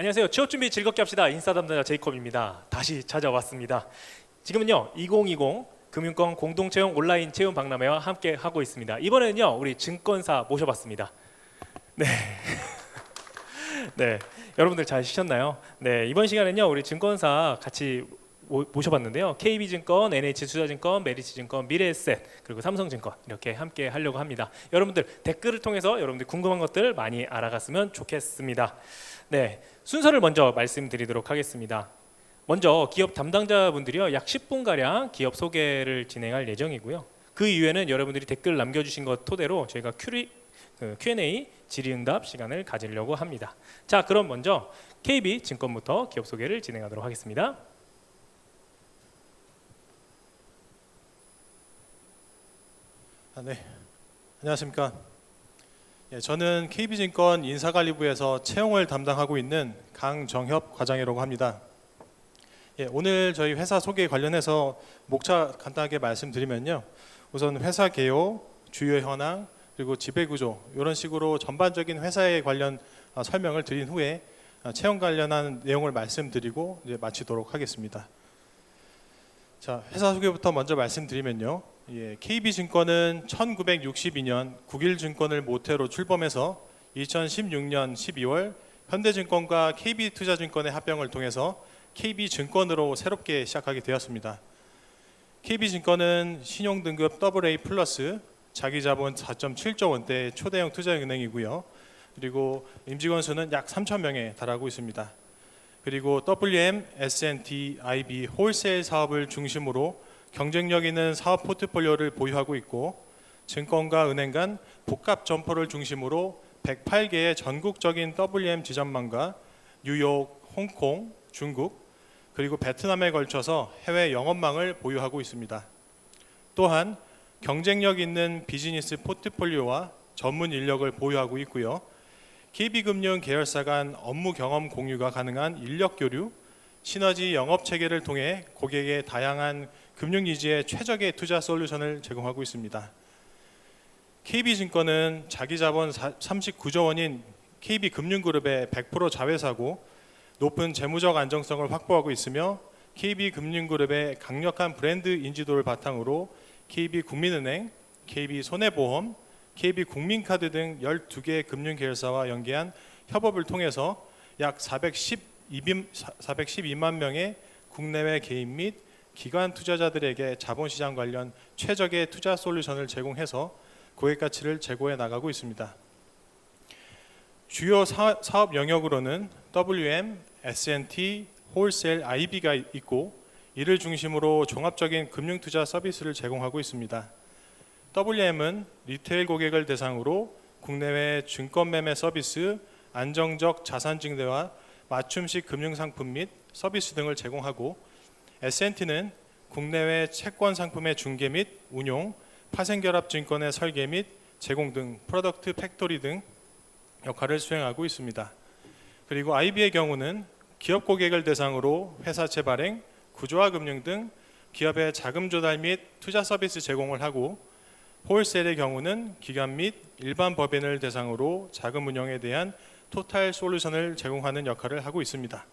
안녕하세요. 취업 준비 즐겁게 합시다. 인싸 담당자 제이콥입니다. 다시 찾아왔습니다. 지금은요 2020 금융권 공동채용 온라인 채용 박람회와 함께 하고 있습니다. 이번에는요 우리 증권사 모셔봤습니다. 네, 네, 여러분들 잘 쉬셨나요? 네, 이번 시간은요 우리 증권사 같이 모셔봤는데요. KB증권, NH투자증권, 메리츠증권, 미래에셋 그리고 삼성증권 이렇게 함께 하려고 합니다. 여러분들 댓글을 통해서 여러분들 궁금한 것들 많이 알아갔으면 좋겠습니다. 네, 순서를 먼저 말씀드리도록 하겠습니다. 먼저 기업 담당자분들이요 약 10분가량 기업 소개를 진행할 예정이고요. 그 이후에는 여러분들이 댓글 남겨주신 것 토대로 저희가 Q&A 질의응답 시간을 가지려고 합니다. 자, 그럼 먼저 KB증권부터 기업 소개를 진행하도록 하겠습니다. 네, 안녕하십니까. 저는 KB증권 인사관리부에서 채용을 담당하고 있는 강정협 과장이라고 합니다. 오늘 저희 회사 소개 관련해서 목차 간단하게 말씀드리면요. 우선 회사 개요, 주요 현황, 그리고 지배구조 이런 식으로 전반적인 회사에 관련 설명을 드린 후에 채용 관련한 내용을 말씀드리고 이제 마치도록 하겠습니다. 자, 회사 소개부터 먼저 말씀드리면요. KB증권은 1962년 국일증권을 모태로 출범해서 2016년 12월 현대증권과 KB투자증권의 합병을 통해서 KB증권으로 새롭게 시작하게 되었습니다. KB증권은 신용등급 AA+, 자기자본 4.7조 원대 초대형 투자은행이고요. 그리고 임직원 수는 약 3,000명에 달하고 있습니다. 그리고 WM, S&T, IB 홀세일 사업을 중심으로 경쟁력 있는 사업 포트폴리오를 보유하고 있고 증권과 은행 간 복합 점포를 중심으로 108개의 전국적인 WM 지점망과 뉴욕, 홍콩, 중국 그리고 베트남에 걸쳐서 해외 영업망을 보유하고 있습니다. 또한 경쟁력 있는 비즈니스 포트폴리오와 전문 인력을 보유하고 있고요. KB금융 계열사 간 업무 경험 공유가 가능한 인력 교류, 시너지 영업 체계를 통해 고객의 다양한 금융 니즈에 최적의 투자 솔루션을 제공하고 있습니다. KB증권은 자기자본 39조 원인 KB금융그룹의 100% 자회사고 높은 재무적 안정성을 확보하고 있으며 KB금융그룹의 강력한 브랜드 인지도를 바탕으로 KB국민은행, KB손해보험, KB국민카드 등 12개 금융계열사와 연계한 협업을 통해서 약 412만 명의 국내외 개인 및 기관 투자자들에게 자본시장 관련 최적의 투자 솔루션을 제공해서 고객 가치를 제고해 나가고 있습니다. 주요 사업 영역으로는 WM, S&T, 홀세일, IB가 있고 이를 중심으로 종합적인 금융투자 서비스를 제공하고 있습니다. WM은 리테일 고객을 대상으로 국내외 증권 매매 서비스, 안정적 자산 증대와 맞춤식 금융상품 및 서비스 등을 제공하고 S&T는 국내외 채권 상품의 중개 및 운용, 파생결합 증권의 설계 및 제공 등 프로덕트 팩토리 등 역할을 수행하고 있습니다. 그리고 IB의 경우는 기업 고객을 대상으로 회사채 발행, 구조화 금융 등 기업의 자금 조달 및 투자 서비스 제공을 하고 홀세일의 경우는 기관 및 일반 법인을 대상으로 자금 운용에 대한 토탈 솔루션을 제공하는 역할을 하고 있습니다.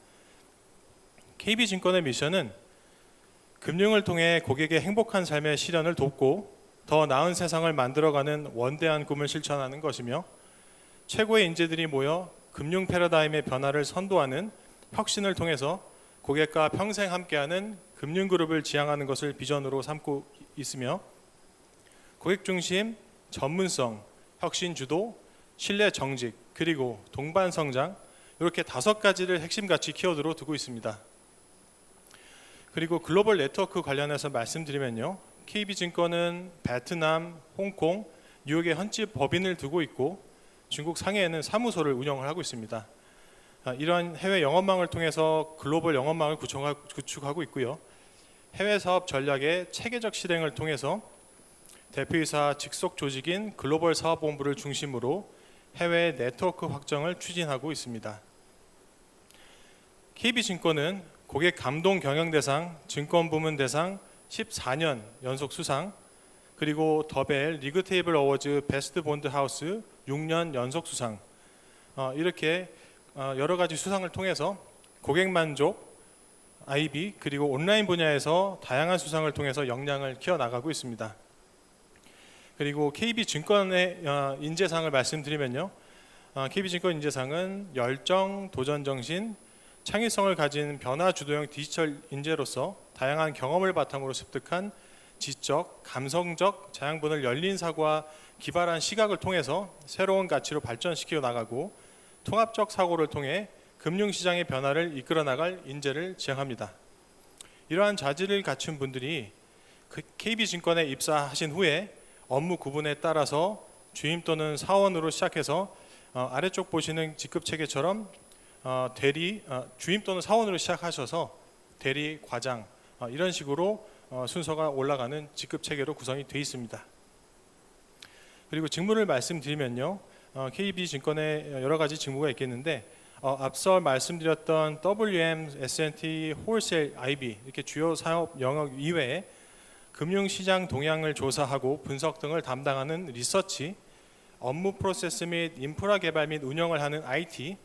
KB증권의 미션은 금융을 통해 고객의 행복한 삶의 실현을 돕고 더 나은 세상을 만들어가는 원대한 꿈을 실천하는 것이며 최고의 인재들이 모여 금융 패러다임의 변화를 선도하는 혁신을 통해서 고객과 평생 함께하는 금융그룹을 지향하는 것을 비전으로 삼고 있으며 고객 중심, 전문성, 혁신 주도, 신뢰 정직, 그리고 동반 성장 이렇게 5가지를 핵심 가치 키워드로 두고 있습니다. 그리고 글로벌 네트워크 관련해서 말씀드리면요. KB증권은 베트남, 홍콩, 뉴욕에 현지 법인을 두고 있고 중국 상해에는 사무소를 운영을 하고 있습니다. 이러한 해외 영업망을 통해서 글로벌 영업망을 구축하고 있고요. 해외 사업 전략의 체계적 실행을 통해서 대표이사 직속 조직인 글로벌 사업본부를 중심으로 해외 네트워크 확장을 추진하고 있습니다. KB증권은 고객 감동 경영대상, 증권부문 대상 14년 연속 수상, 그리고 더벨 리그테이블 어워즈 베스트 본드 하우스 6년 연속 수상, 이렇게 여러 가지 수상을 통해서 고객 만족, IB 그리고 온라인 분야에서 다양한 수상을 통해서 역량을 키워나가고 있습니다. 그리고 KB증권의 인재상을 말씀드리면요. KB증권 인재상은 열정, 도전정신, 창의성을 가진 변화주도형 디지털 인재로서 다양한 경험을 바탕으로 습득한 지적, 감성적 자양분을 열린 사고와 기발한 시각을 통해서 새로운 가치로 발전시켜 나가고 통합적 사고를 통해 금융시장의 변화를 이끌어 나갈 인재를 지향합니다. 이러한 자질을 갖춘 분들이 KB증권에 입사하신 후에 업무 구분에 따라서 주임 또는 사원으로 시작해서 아래쪽 보시는 직급 체계처럼 대리, 주임 또는 사원으로 시작하셔서 대리, 과장 이런 식으로 순서가 올라가는 직급 체계로 구성이 되어 있습니다. 그리고 직무를 말씀드리면요, KB증권에 여러 가지 직무가 있겠는데 앞서 말씀드렸던 WM, S&T, 홀셀, IB 이렇게 주요 사업 영역 이외에 금융시장 동향을 조사하고 분석 등을 담당하는 리서치, 업무 프로세스 및 인프라 개발 및 운영을 하는 IT,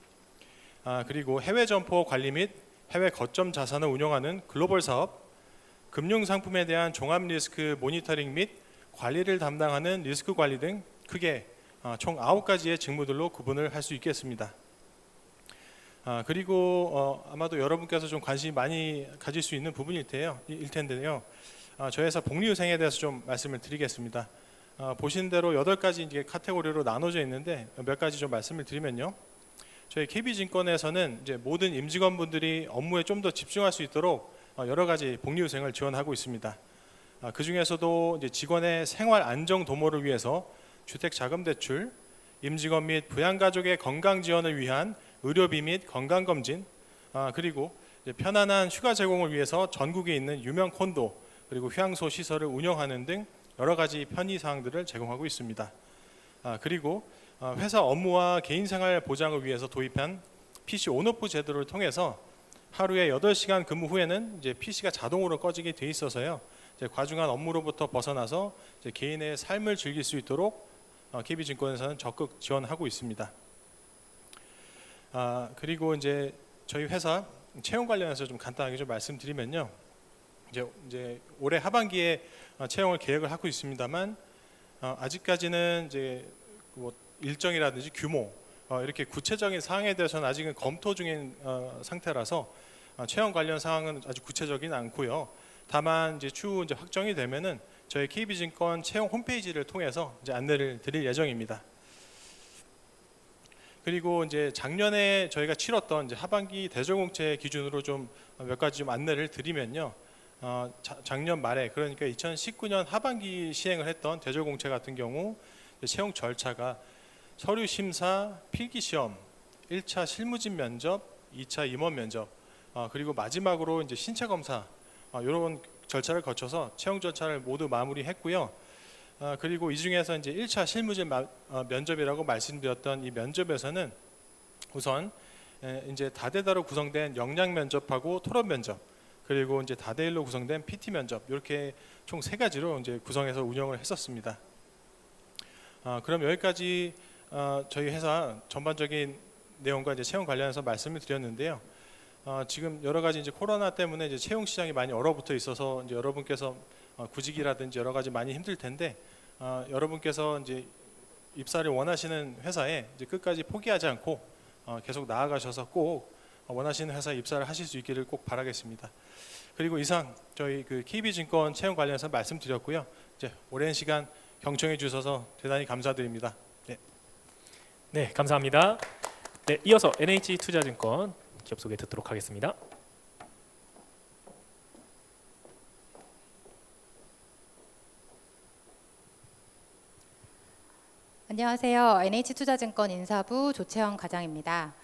그리고 해외 점포 관리 및 해외 거점 자산을 운영하는 글로벌 사업, 금융 상품에 대한 종합 리스크 모니터링 및 관리를 담당하는 리스크 관리 등 크게 총 9가지의 직무들로 구분을 할 수 있겠습니다. 그리고 아마도 여러분께서 좀 관심이 많이 가질 수 있는 부분일 텐데요. 저희 회사 복리후생에 대해서 좀 말씀을 드리겠습니다. 보신 대로 8가지 이제 카테고리로 나눠져 있는데 몇 가지 좀 말씀을 드리면요. 저희 KB증권에서는 이제 모든 임직원분들이 업무에 좀 더 집중할 수 있도록 여러 가지 복리후생을 지원하고 있습니다. 그 중에서도 이제 직원의 생활 안정 도모를 위해서 주택자금대출, 임직원 및 부양가족의 건강 지원을 위한 의료비 및 건강검진, 그리고 이제 편안한 휴가 제공을 위해서 전국에 있는 유명 콘도 그리고 휴양소 시설을 운영하는 등 여러 가지 편의 사항들을 제공하고 있습니다. 그리고 회사 업무와 개인생활 보장을 위해서 도입한 PC 온오프 제도를 통해서 하루에 8시간 근무 후에는 이제 PC가 자동으로 꺼지게 돼 있어서요. 이제 과중한 업무로부터 벗어나서 이제 개인의 삶을 즐길 수 있도록 KB증권에서는 적극 지원하고 있습니다. 그리고 이제 저희 회사 채용 관련해서 좀 간단하게 좀 말씀드리면요. 이제 올해 하반기에 채용을 계획을 하고 있습니다만 아직까지는 이제 뭐 일정이라든지 규모 이렇게 구체적인 사항에 대해서는 아직은 검토 중인 상태라서 채용 관련 사항은 아주 구체적이진 않고요. 다만 이제 추후 이제 확정이 되면은 저희 KB증권 채용 홈페이지를 통해서 이제 안내를 드릴 예정입니다. 그리고 이제 작년에 저희가 치렀던 이제 하반기 대전공채 기준으로 좀 몇 가지 좀 안내를 드리면요. 작년 말에 그러니까 2019년 하반기 시행을 했던 대전공채 같은 경우 채용 절차가 서류 심사, 필기 시험, 1차 실무진 면접, 2차 임원 면접, 그리고 마지막으로 이제 신체 검사 이런 절차를 거쳐서 채용 절차를 모두 마무리했고요. 그리고 이 중에서 이제 1차 실무진 면접이라고 말씀드렸던 이 면접에서는 우선 이제 다대다로 구성된 역량 면접하고 토론 면접, 그리고 이제 다대일로 구성된 PT 면접 이렇게 총 3가지로 이제 구성해서 운영을 했었습니다. 그럼 여기까지 저희 회사 전반적인 내용과 이제 채용 관련해서 말씀을 드렸는데요. 지금 여러 가지 이제 코로나 때문에 이제 채용 시장이 많이 얼어붙어 있어서 이제 여러분께서 구직이라든지 여러 가지 많이 힘들 텐데 여러분께서 이제 입사를 원하시는 회사에 이제 끝까지 포기하지 않고 계속 나아가셔서 꼭 원하시는 회사에 입사를 하실 수 있기를 꼭 바라겠습니다. 그리고 이상 저희 그 KB증권 채용 관련해서 말씀드렸고요. 이제 오랜 시간 경청해 주셔서 대단히 감사드립니다. 네, 감사합니다. 네, 이어서 NH투자증권 기업 소개 듣도록 하겠습니다. 안녕하세요. NH투자증권 인사부 조채영 과장입니다.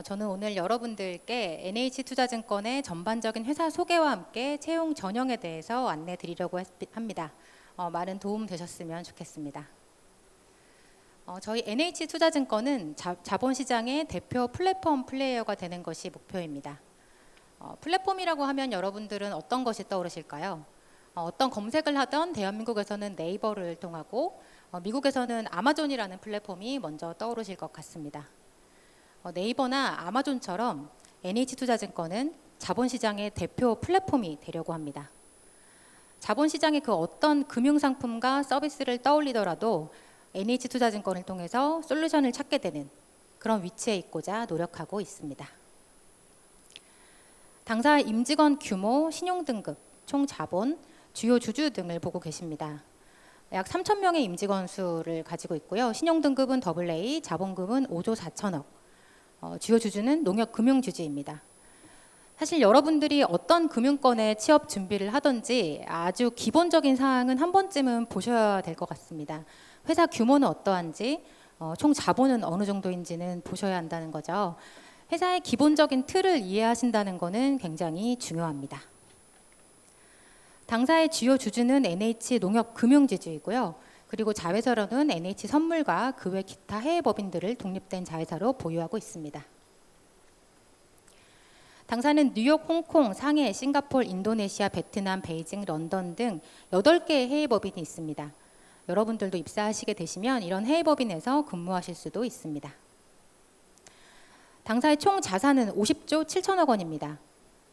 저는 오늘 여러분들께 NH투자증권의 전반적인 회사 소개와 함께 채용 전형에 대해서 안내 드리려고 합니다. 많은 도움 되셨으면 좋겠습니다. 저희 NH투자증권은 자본시장의 대표 플랫폼 플레이어가 되는 것이 목표입니다. 플랫폼이라고 하면 여러분들은 어떤 것이 떠오르실까요? 어떤 검색을 하던 대한민국에서는 네이버를 통하고 미국에서는 아마존이라는 플랫폼이 먼저 떠오르실 것 같습니다. 네이버나 아마존처럼 NH투자증권은 자본시장의 대표 플랫폼이 되려고 합니다. 자본시장의 그 어떤 금융상품과 서비스를 떠올리더라도 NH투자증권을 통해서 솔루션을 찾게 되는 그런 위치에 있고자 노력하고 있습니다. 당사 임직원 규모, 신용등급, 총 자본, 주요 주주 등을 보고 계십니다. 약 3,000명의 임직원 수를 가지고 있고요. 신용등급은 AA, 자본금은 5조 4천억, 주요 주주는 농협금융주주입니다. 사실 여러분들이 어떤 금융권에 취업 준비를 하든지 아주 기본적인 사항은 한 번쯤은 보셔야 될 것 같습니다. 회사 규모는 어떠한지, 총 자본은 어느 정도인지는 보셔야 한다는 거죠. 회사의 기본적인 틀을 이해하신다는 것은 굉장히 중요합니다. 당사의 주요 주주는 NH농협금융지주이고요. 그리고 자회사로는 NH선물과 그 외 기타 해외 법인들을 독립된 자회사로 보유하고 있습니다. 당사는 뉴욕, 홍콩, 상해, 싱가포르, 인도네시아, 베트남, 베이징, 런던 등 8개의 해외 법인이 있습니다. 여러분들도 입사하시게 되시면 이런 해외 법인에서 근무하실 수도 있습니다. 당사의 총 자산은 50조 7천억 원입니다.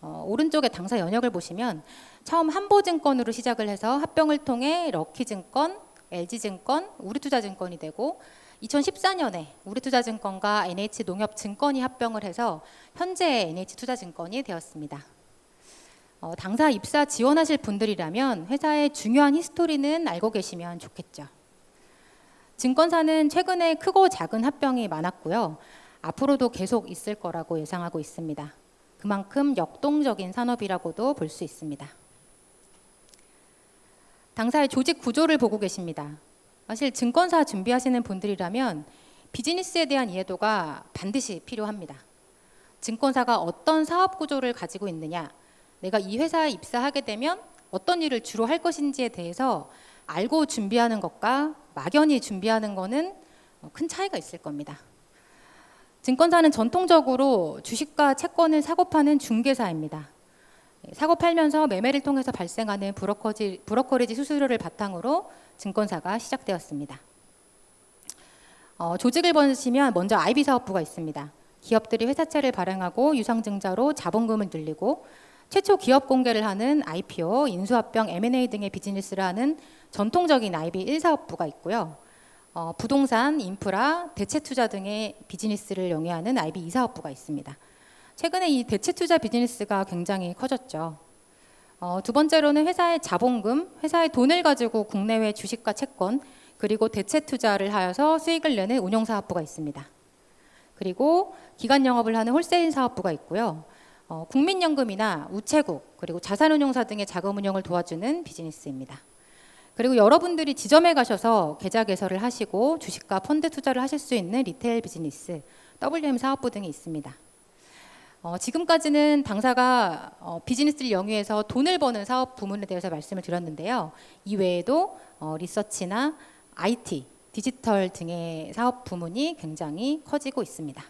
오른쪽에 당사 연역을 보시면 처음 한보증권으로 시작을 해서 합병을 통해 럭키증권, LG증권, 우리투자증권이 되고 2014년에 우리투자증권과 NH농협증권이 합병을 해서 현재의 NH투자증권이 되었습니다. 당사 입사 지원하실 분들이라면 회사의 중요한 히스토리는 알고 계시면 좋겠죠. 증권사는 최근에 크고 작은 합병이 많았고요. 앞으로도 계속 있을 거라고 예상하고 있습니다. 그만큼 역동적인 산업이라고도 볼 수 있습니다. 당사의 조직 구조를 보고 계십니다. 사실 증권사 준비하시는 분들이라면 비즈니스에 대한 이해도가 반드시 필요합니다. 증권사가 어떤 사업 구조를 가지고 있느냐, 내가 이 회사에 입사하게 되면 어떤 일을 주로 할 것인지에 대해서 알고 준비하는 것과 막연히 준비하는 것은 큰 차이가 있을 겁니다. 증권사는 전통적으로 주식과 채권을 사고 파는 중개사입니다. 사고 팔면서 매매를 통해서 발생하는 브로커리지 수수료를 바탕으로 증권사가 시작되었습니다. 조직을 보시면 먼저 IB 사업부가 있습니다. 기업들이 회사채를 발행하고 유상증자로 자본금을 늘리고 최초 기업 공개를 하는 IPO, 인수합병, M&A 등의 비즈니스를 하는 전통적인 IB 1사업부가 있고요. 부동산, 인프라, 대체투자 등의 비즈니스를 영위하는 IB 2사업부가 있습니다. 최근에 이 대체투자 비즈니스가 굉장히 커졌죠. 두 번째로는 회사의 자본금, 회사의 돈을 가지고 국내외 주식과 채권, 그리고 대체투자를 하여서 수익을 내는 운용사업부가 있습니다. 그리고 기관 영업을 하는 홀세일 사업부가 있고요. 국민연금이나 우체국, 그리고 자산운용사 등의 자금 운용을 도와주는 비즈니스입니다. 그리고 여러분들이 지점에 가셔서 계좌 개설을 하시고 주식과 펀드 투자를 하실 수 있는 리테일 비즈니스, WM 사업부 등이 있습니다. 지금까지는 당사가 비즈니스를 영위해서 돈을 버는 사업 부문에 대해서 말씀을 드렸는데요. 이외에도 리서치나 IT, 디지털 등의 사업 부문이 굉장히 커지고 있습니다.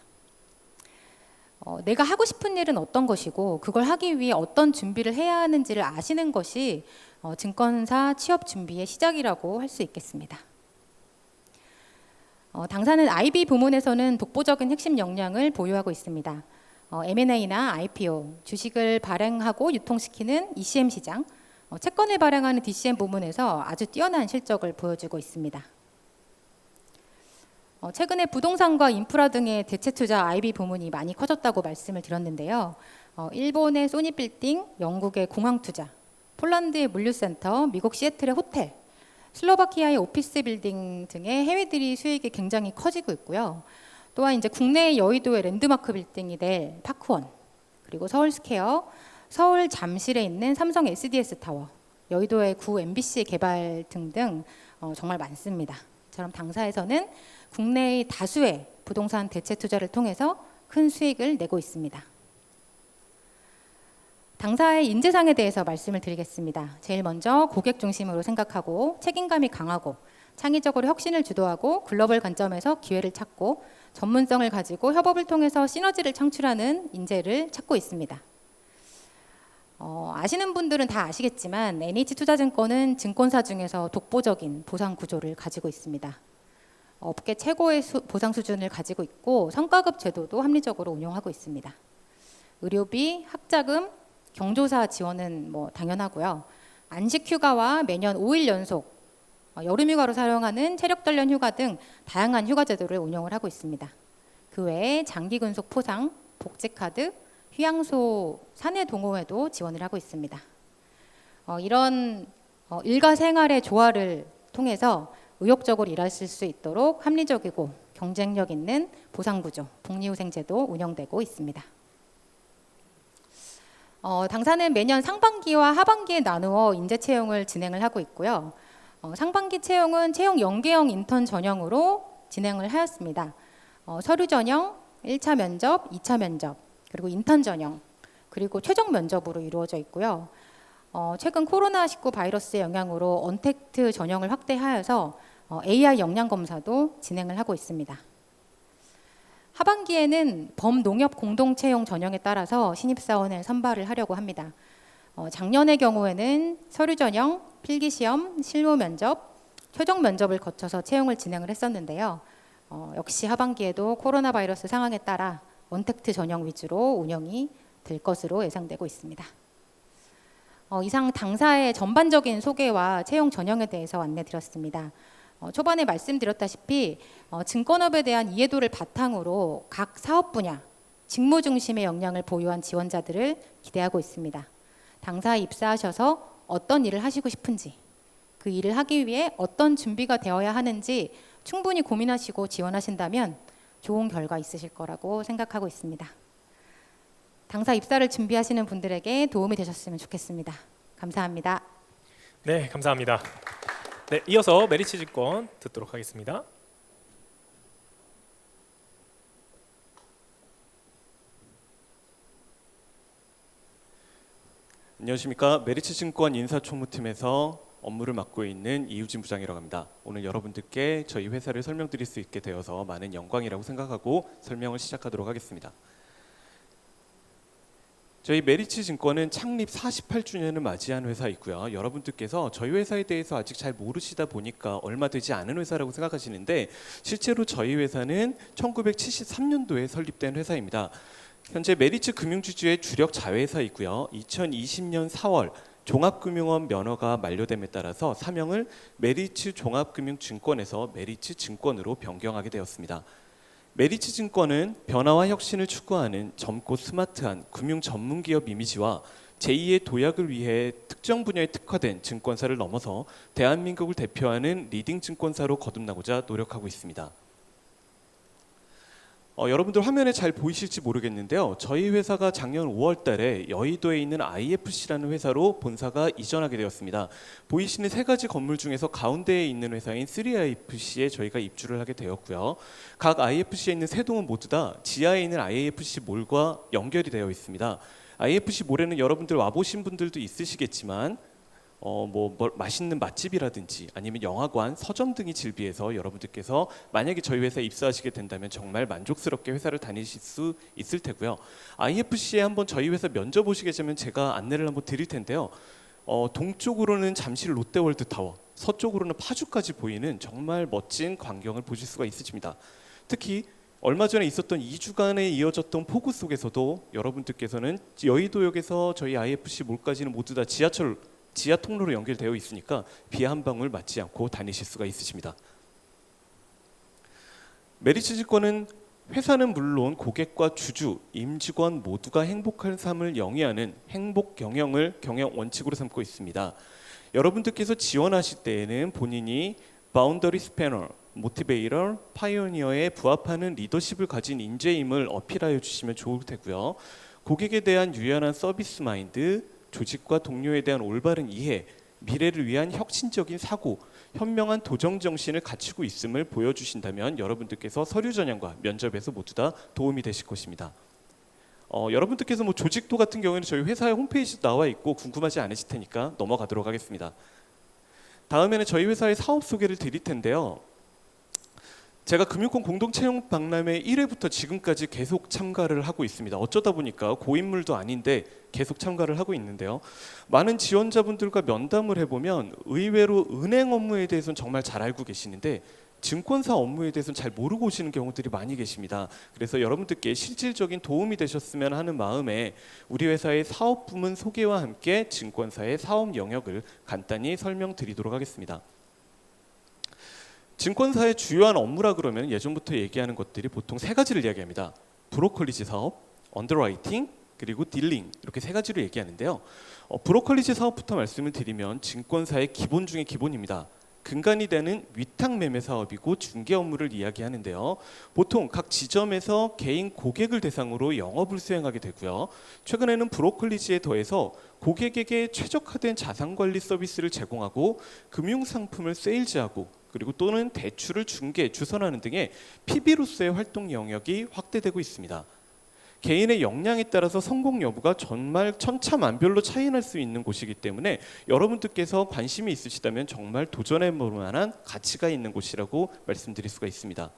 내가 하고 싶은 일은 어떤 것이고 그걸 하기 위해 어떤 준비를 해야 하는지를 아시는 것이 증권사 취업 준비의 시작이라고 할 수 있겠습니다. 당사는 IB 부문에서는 독보적인 핵심 역량을 보유하고 있습니다. M&A나 IPO, 주식을 발행하고 유통시키는 ECM 시장, 채권을 발행하는 DCM 부문에서 아주 뛰어난 실적을 보여주고 있습니다. 최근에 부동산과 인프라 등의 대체투자 IB 부문이 많이 커졌다고 말씀을 드렸는데요. 일본의 소니빌딩, 영국의 공항투자, 폴란드의 물류센터, 미국 시애틀의 호텔, 슬로바키아의 오피스 빌딩 등의 해외들이 수익이 굉장히 커지고 있고요. 또한 이제 국내의 여의도의 랜드마크 빌딩이 될 파크원, 그리고 서울스퀘어, 서울 잠실에 있는 삼성 SDS 타워, 여의도의 구 MBC 개발 등등 정말 많습니다. 처럼 당사에서는 국내의 다수의 부동산 대체 투자를 통해서 큰 수익을 내고 있습니다. 당사의 인재상에 대해서 말씀을 드리겠습니다. 제일 먼저 고객 중심으로 생각하고 책임감이 강하고 창의적으로 혁신을 주도하고 글로벌 관점에서 기회를 찾고 전문성을 가지고 협업을 통해서 시너지를 창출하는 인재를 찾고 있습니다. 아시는 분들은 다 아시겠지만 NH투자증권은 증권사 중에서 독보적인 보상 구조를 가지고 있습니다. 업계 최고의 보상 수준을 가지고 있고 성과급 제도도 합리적으로 운영하고 있습니다. 의료비, 학자금, 경조사 지원은 뭐 당연하고요. 안식 휴가와 매년 5일 연속 여름 휴가로 사용하는 체력 단련 휴가 등 다양한 휴가 제도를 운영을 하고 있습니다. 그 외에 장기 근속 포상, 복지 카드, 휴양소 사내 동호회도 지원을 하고 있습니다. 이런 일과 생활의 조화를 통해서 의욕적으로 일하실 수 있도록 합리적이고 경쟁력 있는 보상구조, 복리후생제도 운영되고 있습니다. 당사는 매년 상반기와 하반기에 나누어 인재 채용을 진행을 하고 있고요. 상반기 채용은 채용 연계형 인턴 전형으로 진행을 하였습니다. 서류 전형, 1차 면접, 2차 면접, 그리고 인턴 전형, 그리고 최종 면접으로 이루어져 있고요. 최근 코로나19 바이러스의 영향으로 언택트 전형을 확대하여서 AI 역량 검사도 진행을 하고 있습니다. 하반기에는 범농협 공동채용 전형에 따라서 신입사원을 선발을 하려고 합니다. 작년의 경우에는 서류 전형, 필기시험, 실무 면접, 최종 면접을 거쳐서 채용을 진행을 했었는데요. 역시 하반기에도 코로나 바이러스 상황에 따라 언택트 전형 위주로 운영이 될 것으로 예상되고 있습니다. 이상 당사의 전반적인 소개와 채용 전형에 대해서 안내드렸습니다. 초반에 말씀드렸다시피 증권업에 대한 이해도를 바탕으로 각 사업 분야, 직무 중심의 역량을 보유한 지원자들을 기대하고 있습니다. 당사에 입사하셔서 어떤 일을 하시고 싶은지, 그 일을 하기 위해 어떤 준비가 되어야 하는지 충분히 고민하시고 지원하신다면 좋은 결과 있으실 거라고 생각하고 있습니다. 당사 입사를 준비하시는 분들에게 도움이 되셨으면 좋겠습니다. 감사합니다. 네, 감사합니다. 네, 이어서 메리츠증권 듣도록 하겠습니다. 안녕하십니까. 메리츠증권 인사총무팀에서 업무를 맡고 있는 이유진 부장이라고 합니다. 오늘 여러분들께 저희 회사를 설명드릴 수 있게 되어서 많은 영광이라고 생각하고 설명을 시작하도록 하겠습니다. 저희 메리츠증권은 창립 48주년을 맞이한 회사이고요. 여러분들께서 저희 회사에 대해서 아직 잘 모르시다 보니까 얼마 되지 않은 회사라고 생각하시는데 실제로 저희 회사는 1973년도에 설립된 회사입니다. 현재 메리츠 금융지주의 주력 자회사이고요. 2020년 4월 종합금융원 면허가 만료됨에 따라서 사명을 메리츠 종합금융증권에서 메리츠 증권으로 변경하게 되었습니다. 메리츠 증권은 변화와 혁신을 추구하는 젊고 스마트한 금융 전문 기업 이미지와 제2의 도약을 위해 특정 분야에 특화된 증권사를 넘어서 대한민국을 대표하는 리딩 증권사로 거듭나고자 노력하고 있습니다. 여러분들 화면에 잘 보이실지 모르겠는데요. 저희 회사가 작년 5월 달에 여의도에 있는 IFC라는 회사로 본사가 이전하게 되었습니다. 보이시는 세 가지 건물 중에서 가운데에 있는 회사인 3IFC에 저희가 입주를 하게 되었고요. 각 IFC에 있는 세 동은 모두 다 지하에 있는 IFC 몰과 연결이 되어 있습니다. IFC 몰에는 여러분들 와보신 분들도 있으시겠지만 맛있는 맛집이라든지 아니면 영화관, 서점 등이 즐비해서 여러분들께서 만약에 저희 회사에 입사하시게 된다면 정말 만족스럽게 회사를 다니실 수 있을 테고요. IFC에 한번 저희 회사 면접 오시게 되면 제가 안내를 한번 드릴 텐데요. 동쪽으로는 잠실 롯데월드타워, 서쪽으로는 파주까지 보이는 정말 멋진 광경을 보실 수가 있으십니다. 특히 얼마 전에 있었던 2주간에 이어졌던 폭우 속에서도 여러분들께서는 여의도역에서 저희 IFC 몰까지는 모두 다 지하 통로로 연결되어 있으니까 비 한 방울 맞지 않고 다니실 수가 있으십니다. 메리츠증권은 회사는 물론 고객과 주주, 임직원 모두가 행복한 삶을 영위하는 행복 경영을 경영 원칙으로 삼고 있습니다. 여러분들께서 지원하실 때에는 본인이 바운더리 스패너, 모티베이터, 파이오니어에 부합하는 리더십을 가진 인재임을 어필하여 주시면 좋을 테고요. 고객에 대한 유연한 서비스 마인드, 조직과 동료에 대한 올바른 이해, 미래를 위한 혁신적인 사고, 현명한 도정 정신을 갖추고 있음을 보여주신다면 여러분들께서 서류 전형과 면접에서 모두 다 도움이 되실 것입니다. 여러분들께서 조직도 같은 경우에는 저희 회사의 홈페이지에 나와 있고 궁금하지 않으실 테니까 넘어가도록 하겠습니다. 다음에는 저희 회사의 사업 소개를 드릴 텐데요. 제가 금융권 공동채용 박람회 1회부터 지금까지 계속 참가를 하고 있습니다. 어쩌다 보니까 고인물도 아닌데 계속 참가를 하고 있는데요. 많은 지원자분들과 면담을 해보면 의외로 은행 업무에 대해서는 정말 잘 알고 계시는데 증권사 업무에 대해서는 잘 모르고 오시는 경우들이 많이 계십니다. 그래서 여러분들께 실질적인 도움이 되셨으면 하는 마음에 우리 회사의 사업 부문 소개와 함께 증권사의 사업 영역을 간단히 설명드리도록 하겠습니다. 증권사의 주요한 업무라 그러면 예전부터 얘기하는 것들이 보통 세 가지를 이야기합니다. 브로커리지 사업, 언더라이팅, 그리고 딜링, 이렇게 세 가지로 얘기하는데요. 브로커리지 사업부터 말씀을 드리면 증권사의 기본 중의 기본입니다. 근간이 되는 위탁 매매 사업이고 중개 업무를 이야기하는데요. 보통 각 지점에서 개인 고객을 대상으로 영업을 수행하게 되고요. 최근에는 브로커리지에 더해서 고객에게 최적화된 자산관리 서비스를 제공하고 금융상품을 세일즈하고 그리고 또는 대출을 중개, 주선하는 등의 PB로서의 활동 영역이 확대되고 있습니다. 개인의 역량에 따라서 성공 여부가 정말 천차만별로 차이날 수 있는 곳이기 때문에 여러분들께서 관심이 있으시다면 정말 도전해볼 만한 가치가 있는 곳이라고 말씀드릴 수가 있습니다.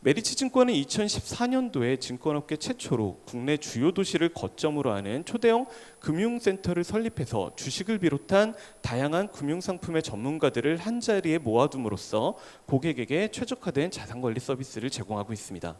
메리츠증권은 2014년도에 증권업계 최초로 국내 주요 도시를 거점으로 하는 초대형 금융센터를 설립해서 주식을 비롯한 다양한 금융상품의 전문가들을 한자리에 모아둠으로써 고객에게 최적화된 자산관리 서비스를 제공하고 있습니다.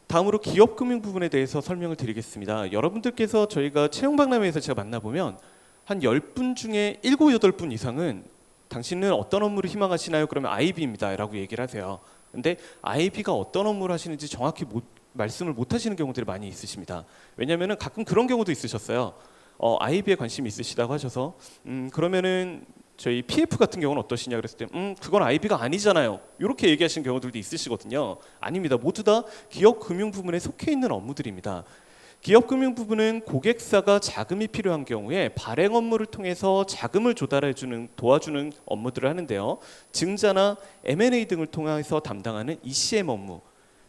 다음으로 기업금융 부분에 대해서 설명을 드리겠습니다. 여러분들께서 저희가 채용박람회에서 제가 만나보면 한 10분 중에 7, 8분 이상은 당신은 어떤 업무를 희망하시나요? 그러면 IB입니다 라고 얘기를 하세요. 근데 IB가 어떤 업무를 하시는지 정확히 말씀을 못 하시는 경우들이 많이 있으십니다. 왜냐하면 가끔 그런 경우도 있으셨어요. IB에 관심이 있으시다고 하셔서 그러면은 저희 PF 같은 경우는 어떠시냐 그랬을 때 그건 IB가 아니잖아요. 이렇게 얘기하시는 경우들도 있으시거든요. 아닙니다. 모두 다 기업 금융 부문에 속해 있는 업무들입니다. 기업 금융 부분은 고객사가 자금이 필요한 경우에 발행 업무를 통해서 자금을 도와주는 업무들을 하는데요. 증자나 M&A 등을 통해서 담당하는 ECM 업무,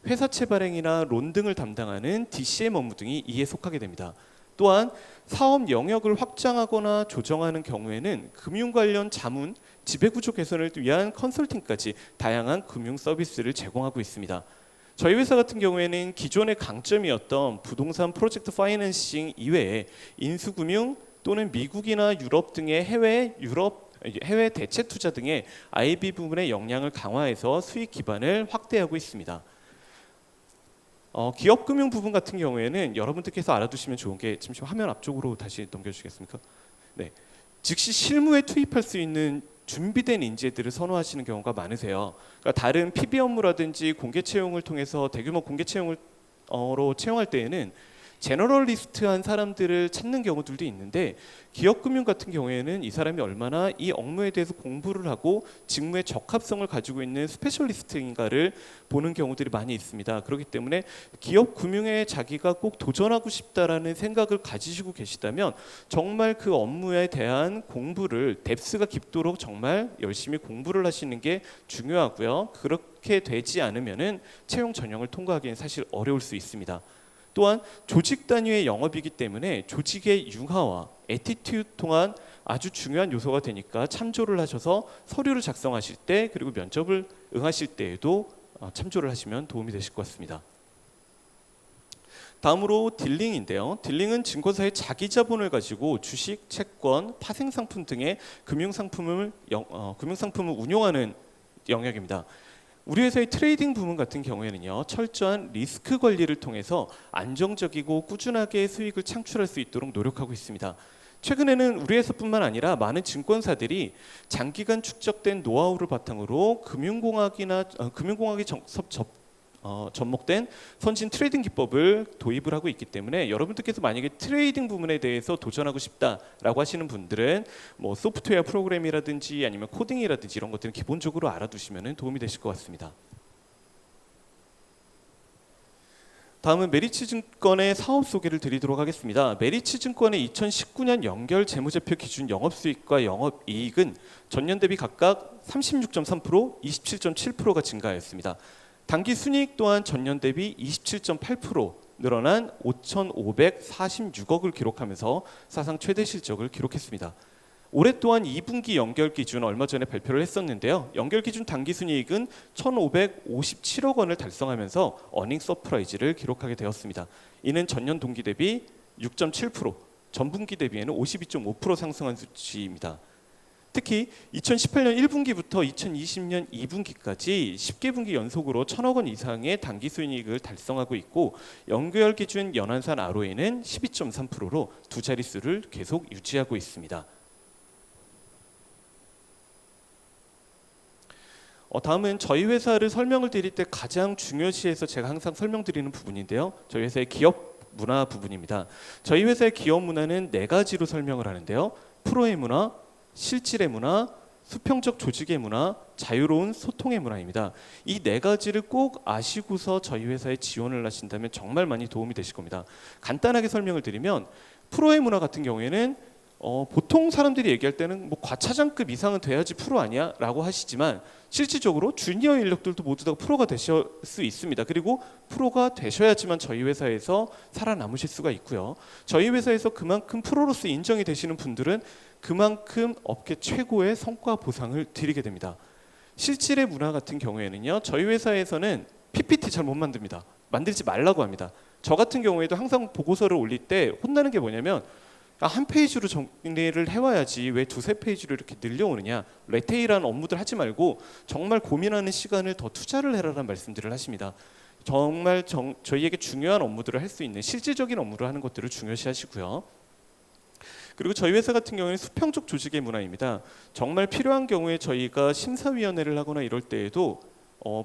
회사채 발행이나 론 등을 담당하는 DCM 업무 등이 이에 속하게 됩니다. 또한 사업 영역을 확장하거나 조정하는 경우에는 금융 관련 자문, 지배구조 개선을 위한 컨설팅까지 다양한 금융 서비스를 제공하고 있습니다. 저희 회사 같은 경우에는 기존의 강점이었던 부동산 프로젝트 파이낸싱 이외에 인수금융 또는 미국이나 유럽 등의 해외 대체 투자 등의 IB 부분의 역량을 강화해서 수익 기반을 확대하고 있습니다. 기업 금융 부분 같은 경우에는 여러분들께서 알아두시면 좋은 게 잠시 화면 앞쪽으로 다시 넘겨주시겠습니까? 네, 즉시 실무에 투입할 수 있는 준비된 인재들을 선호하시는 경우가 많으세요. 그러니까 다른 PB 업무라든지 공개 채용을 통해서 대규모 공개 채용으로 채용할 때에는 제너럴리스트한 사람들을 찾는 경우들도 있는데 기업금융 같은 경우에는 이 사람이 얼마나 이 업무에 대해서 공부를 하고 직무의 적합성을 가지고 있는 스페셜리스트인가를 보는 경우들이 많이 있습니다. 그렇기 때문에 기업금융에 자기가 꼭 도전하고 싶다라는 생각을 가지시고 계시다면 정말 그 업무에 대한 공부를 뎁스가 깊도록 정말 열심히 공부를 하시는 게 중요하고요. 그렇게 되지 않으면은 채용 전형을 통과하기는 사실 어려울 수 있습니다. 또한 조직 단위의 영업이기 때문에 조직의 융화와 애티튜드 통한 아주 중요한 요소가 되니까 참조를 하셔서 서류를 작성하실 때 그리고 면접을 응하실 때에도 참조를 하시면 도움이 되실 것 같습니다. 다음으로 딜링인데요. 딜링은 증권사의 자기 자본을 가지고 주식, 채권, 파생상품 등의 금융상품을 운용하는 영역입니다. 우리 회사의 트레이딩 부문 같은 경우에는요, 철저한 리스크 관리를 통해서 안정적이고 꾸준하게 수익을 창출할 수 있도록 노력하고 있습니다. 최근에는 우리 회사뿐만 아니라 많은 증권사들이 장기간 축적된 노하우를 바탕으로 금융공학이 접목된 선진 트레이딩 기법을 도입을 하고 있기 때문에 여러분들께서 만약에 트레이딩 부분에 대해서 도전하고 싶다라고 하시는 분들은 뭐 소프트웨어 프로그램이라든지 아니면 코딩이라든지 이런 것들은 기본적으로 알아두시면 도움이 되실 것 같습니다. 다음은 메리츠증권의 사업 소개를 드리도록 하겠습니다. 메리츠증권의 2019년 연결 재무제표 기준 영업수익과 영업이익은 전년 대비 각각 36.3%, 27.7%가 증가하였습니다. 당기 순이익 또한 전년 대비 27.8% 늘어난 5,546억을 기록하면서 사상 최대 실적을 기록했습니다. 올해 또한 2분기 연결 기준 얼마 전에 발표를 했었는데요. 연결 기준 당기 순이익은 1,557억 원을 달성하면서 어닝 서프라이즈를 기록하게 되었습니다. 이는 전년 동기 대비 6.7%, 전분기 대비에는 52.5% 상승한 수치입니다. 특히 2018년 1분기부터 2020년 2분기까지 10개 분기 연속으로 1,000억 원 이상의 당기 순이익을 달성하고 있고 연결 기준 연환산 ROE는 12.3%로 두 자릿수를 계속 유지하고 있습니다. 다음은 저희 회사를 설명을 드릴 때 가장 중요시해서 제가 항상 설명드리는 부분인데요. 저희 회사의 기업 문화 부분입니다. 저희 회사의 기업 문화는 4가지로 설명을 하는데요. 프로의 문화, 실질의 문화, 수평적 조직의 문화, 자유로운 소통의 문화입니다. 이 4가지를 꼭 아시고서 저희 회사에 지원을 하신다면 정말 많이 도움이 되실 겁니다. 간단하게 설명을 드리면 프로의 문화 같은 경우에는 보통 사람들이 얘기할 때는 뭐 과차장급 이상은 돼야지 프로 아니야? 라고 하시지만 실질적으로 주니어 인력들도 모두 다 프로가 되실 수 있습니다. 그리고 프로가 되셔야지만 저희 회사에서 살아남으실 수가 있고요. 저희 회사에서 그만큼 프로로서 인정이 되시는 분들은 그만큼 업계 최고의 성과 보상을 드리게 됩니다. 실질의 문화 같은 경우에는요. 저희 회사에서는 PPT 잘 못 만듭니다. 만들지 말라고 합니다. 저 같은 경우에도 항상 보고서를 올릴 때 혼나는 게 뭐냐면 한 페이지로 정리를 해와야지 왜 2-3페이지로 이렇게 늘려오느냐, 레테일한 업무들 하지 말고 정말 고민하는 시간을 더 투자를 해라라는 말씀들을 하십니다. 정말 저희에게 중요한 업무들을 할 수 있는 실질적인 업무를 하는 것들을 중요시하시고요. 그리고 저희 회사 같은 경우에는 수평적 조직의 문화입니다. 정말 필요한 경우에 저희가 심사위원회를 하거나 이럴 때에도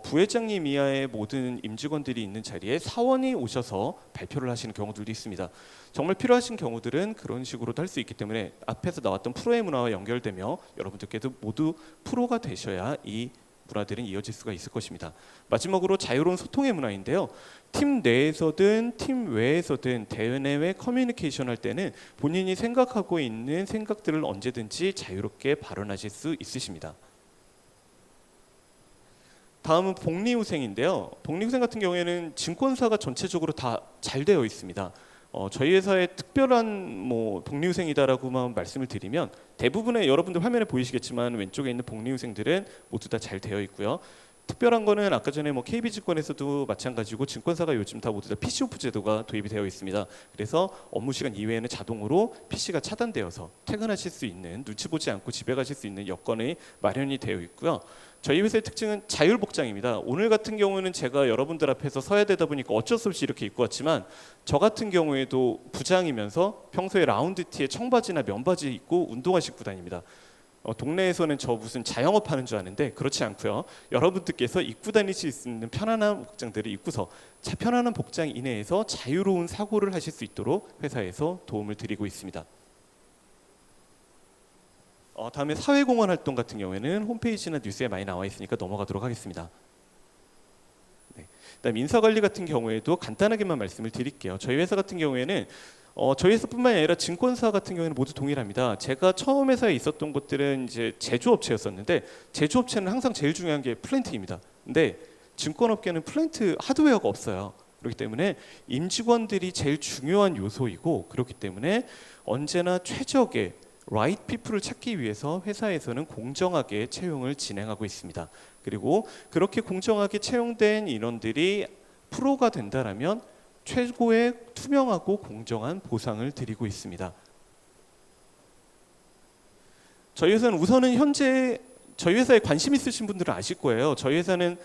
부회장님 이하의 모든 임직원들이 있는 자리에 사원이 오셔서 발표를 하시는 경우들도 있습니다. 정말 필요하신 경우들은 그런 식으로도 할 수 있기 때문에 앞에서 나왔던 프로의 문화와 연결되며 여러분들께도 모두 프로가 되셔야 이 문화들은 이어질 수가 있을 것입니다. 마지막으로 자유로운 소통의 문화인데요. 팀 내에서든 팀 외에서든 대내외 커뮤니케이션 할 때는 본인이 생각하고 있는 생각들을 언제든지 자유롭게 발언하실 수 있으십니다. 다음은 복리후생인데요. 복리후생 같은 경우에는 증권사가 전체적으로 다 잘 되어 있습니다. 저희 회사의 특별한 복리후생이다라고만 말씀을 드리면 대부분의 여러분들 화면에 보이시겠지만 왼쪽에 있는 복리후생들은 모두 다 잘 되어 있고요. 특별한 거는 아까 전에 KB증권에서도 마찬가지고 증권사가 요즘 다 모두 다 PC오프 제도가 도입이 되어 있습니다. 그래서 업무 시간 이외에는 자동으로 PC가 차단되어서 퇴근하실 수 있는 눈치 보지 않고 집에 가실 수 있는 여건이 마련이 되어 있고요. 저희 회사의 특징은 자율복장입니다. 오늘 같은 경우는 제가 여러분들 앞에서 서야 되다 보니까 어쩔 수 없이 이렇게 입고 왔지만 저 같은 경우에도 부장이면서 평소에 라운드티에 청바지나 면바지 입고 운동화 신고 다닙니다. 동네에서는 저 무슨 자영업 하는 줄 아는데 그렇지 않고요. 여러분들께서 입고 다니실 수 있는 편안한 복장들을 입고서 편안한 복장 이내에서 자유로운 사고를 하실 수 있도록 회사에서 도움을 드리고 있습니다. 다음에 사회공헌 활동 같은 경우에는 홈페이지나 뉴스에 많이 나와 있으니까 넘어가도록 하겠습니다. 네. 그다음 인사관리 같은 경우에도 간단하게만 말씀을 드릴게요. 저희 회사 같은 경우에는 저희 회사뿐만이 아니라 증권사 같은 경우에는 모두 동일합니다. 제가 처음 회사에 있었던 곳들은 이제 제조업체였었는데 제조업체는 항상 제일 중요한 게 플랜트입니다. 근데 증권업계는 플랜트 하드웨어가 없어요. 그렇기 때문에 임직원들이 제일 중요한 요소이고 그렇기 때문에 언제나 최적의 right people을 찾기 위해서 회사에서는 공정하게 채용을 진행하고 있습니다. 그리고 그렇게 공정하게 채용된 인원들이 프로가 된다라면 최고의 투명하고 공정한 보상을 드리고 있습니다. 저희 회사는 우선은 현재 저희 회사에 관심 있으신 분들은 아실 거예요. 저희 회사는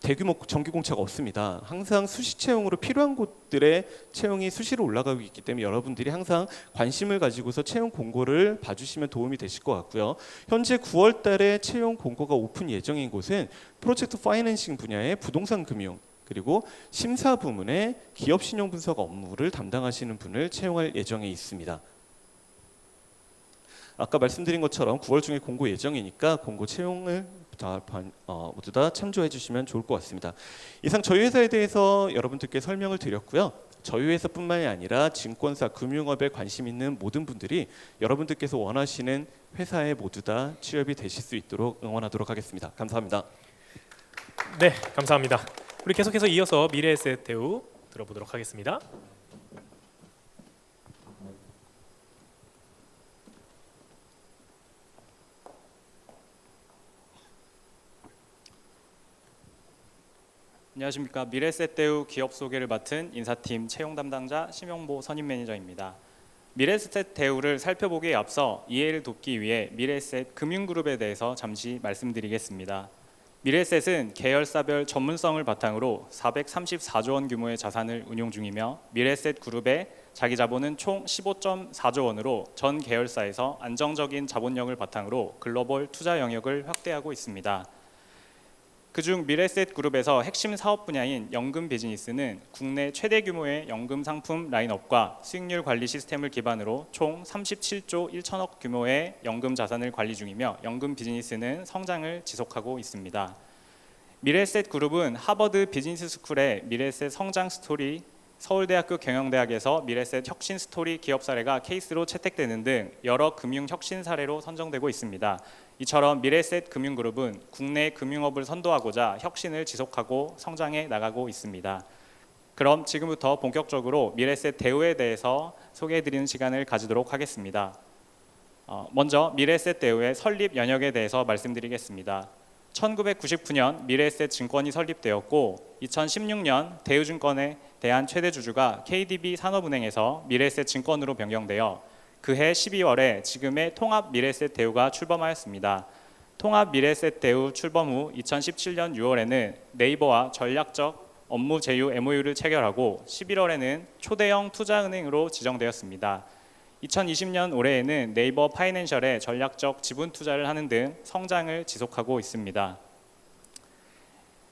대규모 정기공차가 없습니다. 항상 수시 채용으로 필요한 곳들의 채용이 수시로 올라가고 있기 때문에 여러분들이 항상 관심을 가지고서 채용 공고를 봐주시면 도움이 되실 것 같고요. 현재 9월 달에 채용 공고가 오픈 예정인 곳은 프로젝트 파이낸싱 분야의 부동산 금융 그리고 심사 부문의 기업 신용 분석 업무를 담당하시는 분을 채용할 예정에 있습니다. 아까 말씀드린 것처럼 9월 중에 공고 예정이니까 공고 채용을 모두 다 참조해 주시면 좋을 것 같습니다. 이상 저희 회사에 대해서 여러분들께 설명을 드렸고요. 저희 회사뿐만이 아니라 증권사, 금융업에 관심 있는 모든 분들이 여러분들께서 원하시는 회사에 모두 다 취업이 되실 수 있도록 응원하도록 하겠습니다. 감사합니다. 네, 감사합니다. 우리 계속해서 이어서 미래에셋 대우 들어보도록 하겠습니다. 안녕하십니까. 미래에셋 대우 기업 소개를 맡은 인사팀 채용 담당자 심영보 선임 매니저입니다. 미래에셋 대우를 살펴보기에 앞서 이해를 돕기 위해 미래에셋 금융그룹에 대해서 잠시 말씀드리겠습니다. 미래에셋은 계열사별 전문성을 바탕으로 434조 원 규모의 자산을 운용 중이며 미래에셋 그룹의 자기 자본은 총 15.4조 원으로 전 계열사에서 안정적인 자본력을 바탕으로 글로벌 투자 영역을 확대하고 있습니다. 그중 미래에셋 그룹에서 핵심 사업 분야인 연금 비즈니스는 국내 최대 규모의 연금 상품 라인업과 수익률 관리 시스템을 기반으로 총 37조 1천억 규모의 연금 자산을 관리 중이며 연금 비즈니스는 성장을 지속하고 있습니다. 미래에셋 그룹은 하버드 비즈니스 스쿨의 미래에셋 성장 스토리, 서울대학교 경영대학에서 미래에셋 혁신 스토리 기업 사례가 케이스로 채택되는 등 여러 금융 혁신 사례로 선정되고 있습니다. 이처럼 미래에셋 금융그룹은 국내 금융업을 선도하고자 혁신을 지속하고 성장해 나가고 있습니다. 그럼 지금부터 본격적으로 미래에셋 대우에 대해서 소개해드리는 시간을 가지도록 하겠습니다. 먼저 미래에셋 대우의 설립 연역에 대해서 말씀드리겠습니다. 1999년 미래에셋 증권이 설립되었고 2016년 대우증권에 대한 최대 주주가 KDB 산업은행에서 미래에셋 증권으로 변경되어 그해 12월에 지금의 통합 미래에셋 대우가 출범하였습니다. 통합 미래에셋 대우 출범 후 2017년 6월에는 네이버와 전략적 업무 제휴 MOU를 체결하고 11월에는 초대형 투자은행으로 지정되었습니다. 2020년 올해에는 네이버 파이낸셜에 전략적 지분 투자를 하는 등 성장을 지속하고 있습니다.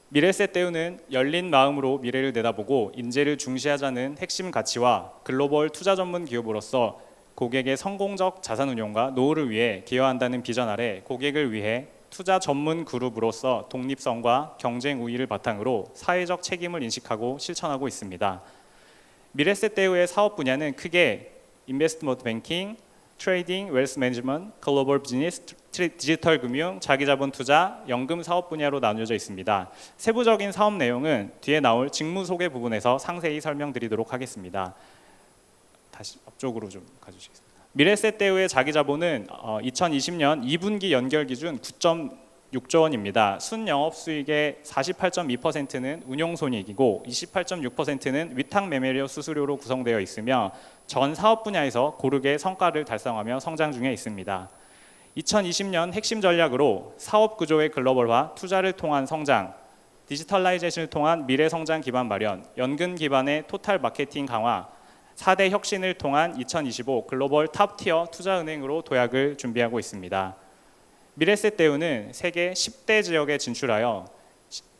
미래에셋 대우는 열린 마음으로 미래를 내다보고 인재를 중시하자는 핵심 가치와 글로벌 투자 전문 기업으로서 고객의 성공적 자산 운용과 노후를 위해 기여한다는 비전 아래 고객을 위해 투자 전문 그룹으로서 독립성과 경쟁 우위를 바탕으로 사회적 책임을 인식하고 실천하고 있습니다. 미래에셋 대우의 사업 분야는 크게 인베스트먼트 뱅킹, 트레이딩, 웰스 매니지먼트, 글로벌 비즈니스, 디지털 금융, 자기자본 투자, 연금 사업 분야로 나뉘어져 있습니다. 세부적인 사업 내용은 뒤에 나올 직무 소개 부분에서 상세히 설명드리도록 하겠습니다. 다시 앞쪽으로 좀 가주시겠습니다. 미래에셋 대우의 자기자본은 2020년 2분기 연결 기준 9.6조 원입니다. 순영업 수익의 48.2%는 운용손익이고 28.6%는 위탁 매매료 수수료로 구성되어 있으며 전 사업 분야에서 고르게 성과를 달성하며 성장 중에 있습니다. 2020년 핵심 전략으로 사업 구조의 글로벌화, 투자를 통한 성장, 디지털라이제이션을 통한 미래 성장 기반 마련, 연금 기반의 토탈 마케팅 강화, 4대 혁신을 통한 2025 글로벌 탑티어 투자은행으로 도약을 준비하고 있습니다. 미래에셋 대우는 세계 10대 지역에 진출하여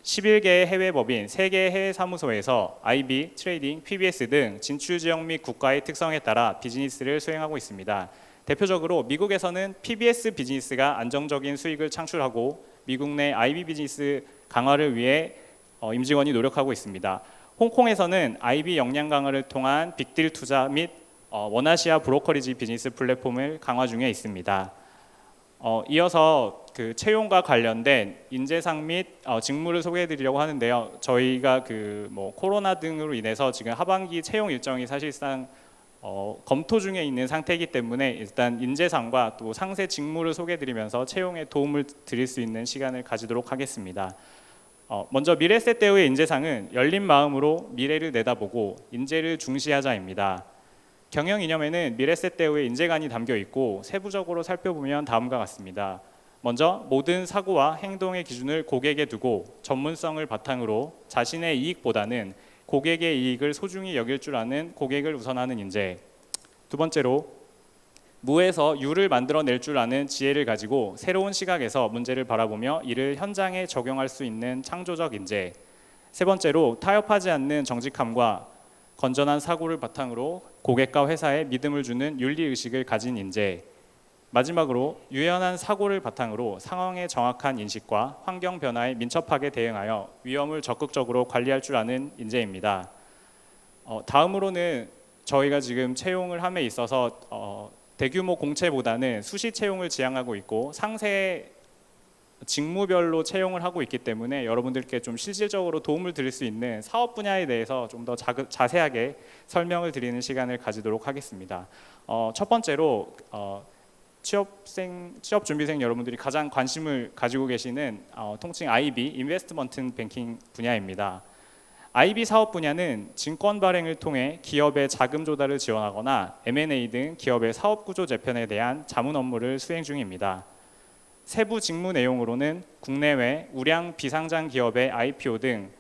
11개의 해외 법인, 3개의 해외 사무소에서 IB, 트레이딩, PBS 등 진출 지역 및 국가의 특성에 따라 비즈니스를 수행하고 있습니다. 대표적으로 미국에서는 PBS 비즈니스가 안정적인 수익을 창출하고 미국 내 IB 비즈니스 강화를 위해 임직원이 노력하고 있습니다. 홍콩에서는 IB 역량 강화를 통한 빅딜 투자 및 원아시아 브로커리지 비즈니스 플랫폼을 강화 중에 있습니다. 이어서 그 채용과 관련된 인재상 및 직무를 소개해드리려고 하는데요. 저희가 코로나 등으로 인해서 지금 하반기 채용 일정이 사실상 검토 중에 있는 상태이기 때문에 일단 인재상과 또 상세 직무를 소개해드리면서 채용에 도움을 드릴 수 있는 시간을 가지도록 하겠습니다. 먼저 미래에셋 대우의 인재상은 열린 마음으로 미래를 내다보고 인재를 중시하자입니다. 경영 이념에는 미래에셋 대우의 인재관이 담겨 있고 세부적으로 살펴보면 다음과 같습니다. 먼저 모든 사고와 행동의 기준을 고객에 두고 전문성을 바탕으로 자신의 이익보다는 고객의 이익을 소중히 여길 줄 아는 고객을 우선하는 인재. 두 번째로 무에서 유를 만들어낼 줄 아는 지혜를 가지고 새로운 시각에서 문제를 바라보며 이를 현장에 적용할 수 있는 창조적 인재. 세 번째로 타협하지 않는 정직함과 건전한 사고를 바탕으로 고객과 회사에 믿음을 주는 윤리의식을 가진 인재. 마지막으로 유연한 사고를 바탕으로 상황의 정확한 인식과 환경 변화에 민첩하게 대응하여 위험을 적극적으로 관리할 줄 아는 인재입니다. 다음으로는 저희가 지금 채용을 함에 있어서 대규모 공채보다는 수시 채용을 지향하고 있고 상세 직무별로 채용을 하고 있기 때문에 여러분들께 좀 실질적으로 도움을 드릴 수 있는 사업 분야에 대해서 좀 더 자세하게 설명을 드리는 시간을 가지도록 하겠습니다. 첫 번째로 취업 준비생 여러분들이 가장 관심을 가지고 계시는 통칭 IB, 인베스트먼트 뱅킹 분야입니다. IB 사업 분야는 증권 발행을 통해 기업의 자금 조달을 지원하거나 M&A 등 기업의 사업 구조 재편에 대한 자문 업무를 수행 중입니다. 세부 직무 내용으로는 국내외 우량 비상장 기업의 IPO 등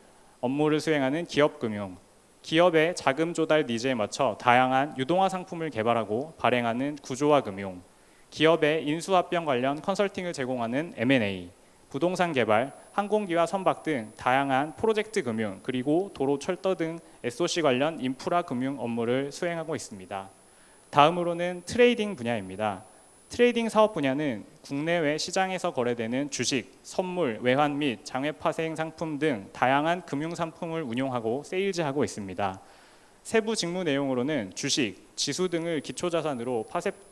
업무를 수행하는 기업금융, 기업의 자금 조달 니즈에 맞춰 다양한 유동화 상품을 개발하고 발행하는 구조화 금융, 기업의 인수합병 관련 컨설팅을 제공하는 M&A, 부동산 개발, 항공기와 선박 등 다양한 프로젝트 금융, 그리고 도로, 철도 등 SOC 관련 인프라 금융 업무를 수행하고 있습니다. 다음으로는 트레이딩 분야입니다. 트레이딩 사업 분야는 국내외 시장에서 거래되는 주식, 선물, 외환 및 장외 파생 상품 등 다양한 금융 상품을 운용하고 세일즈하고 있습니다. 세부 직무 내용으로는 주식, 지수 등을 기초자산으로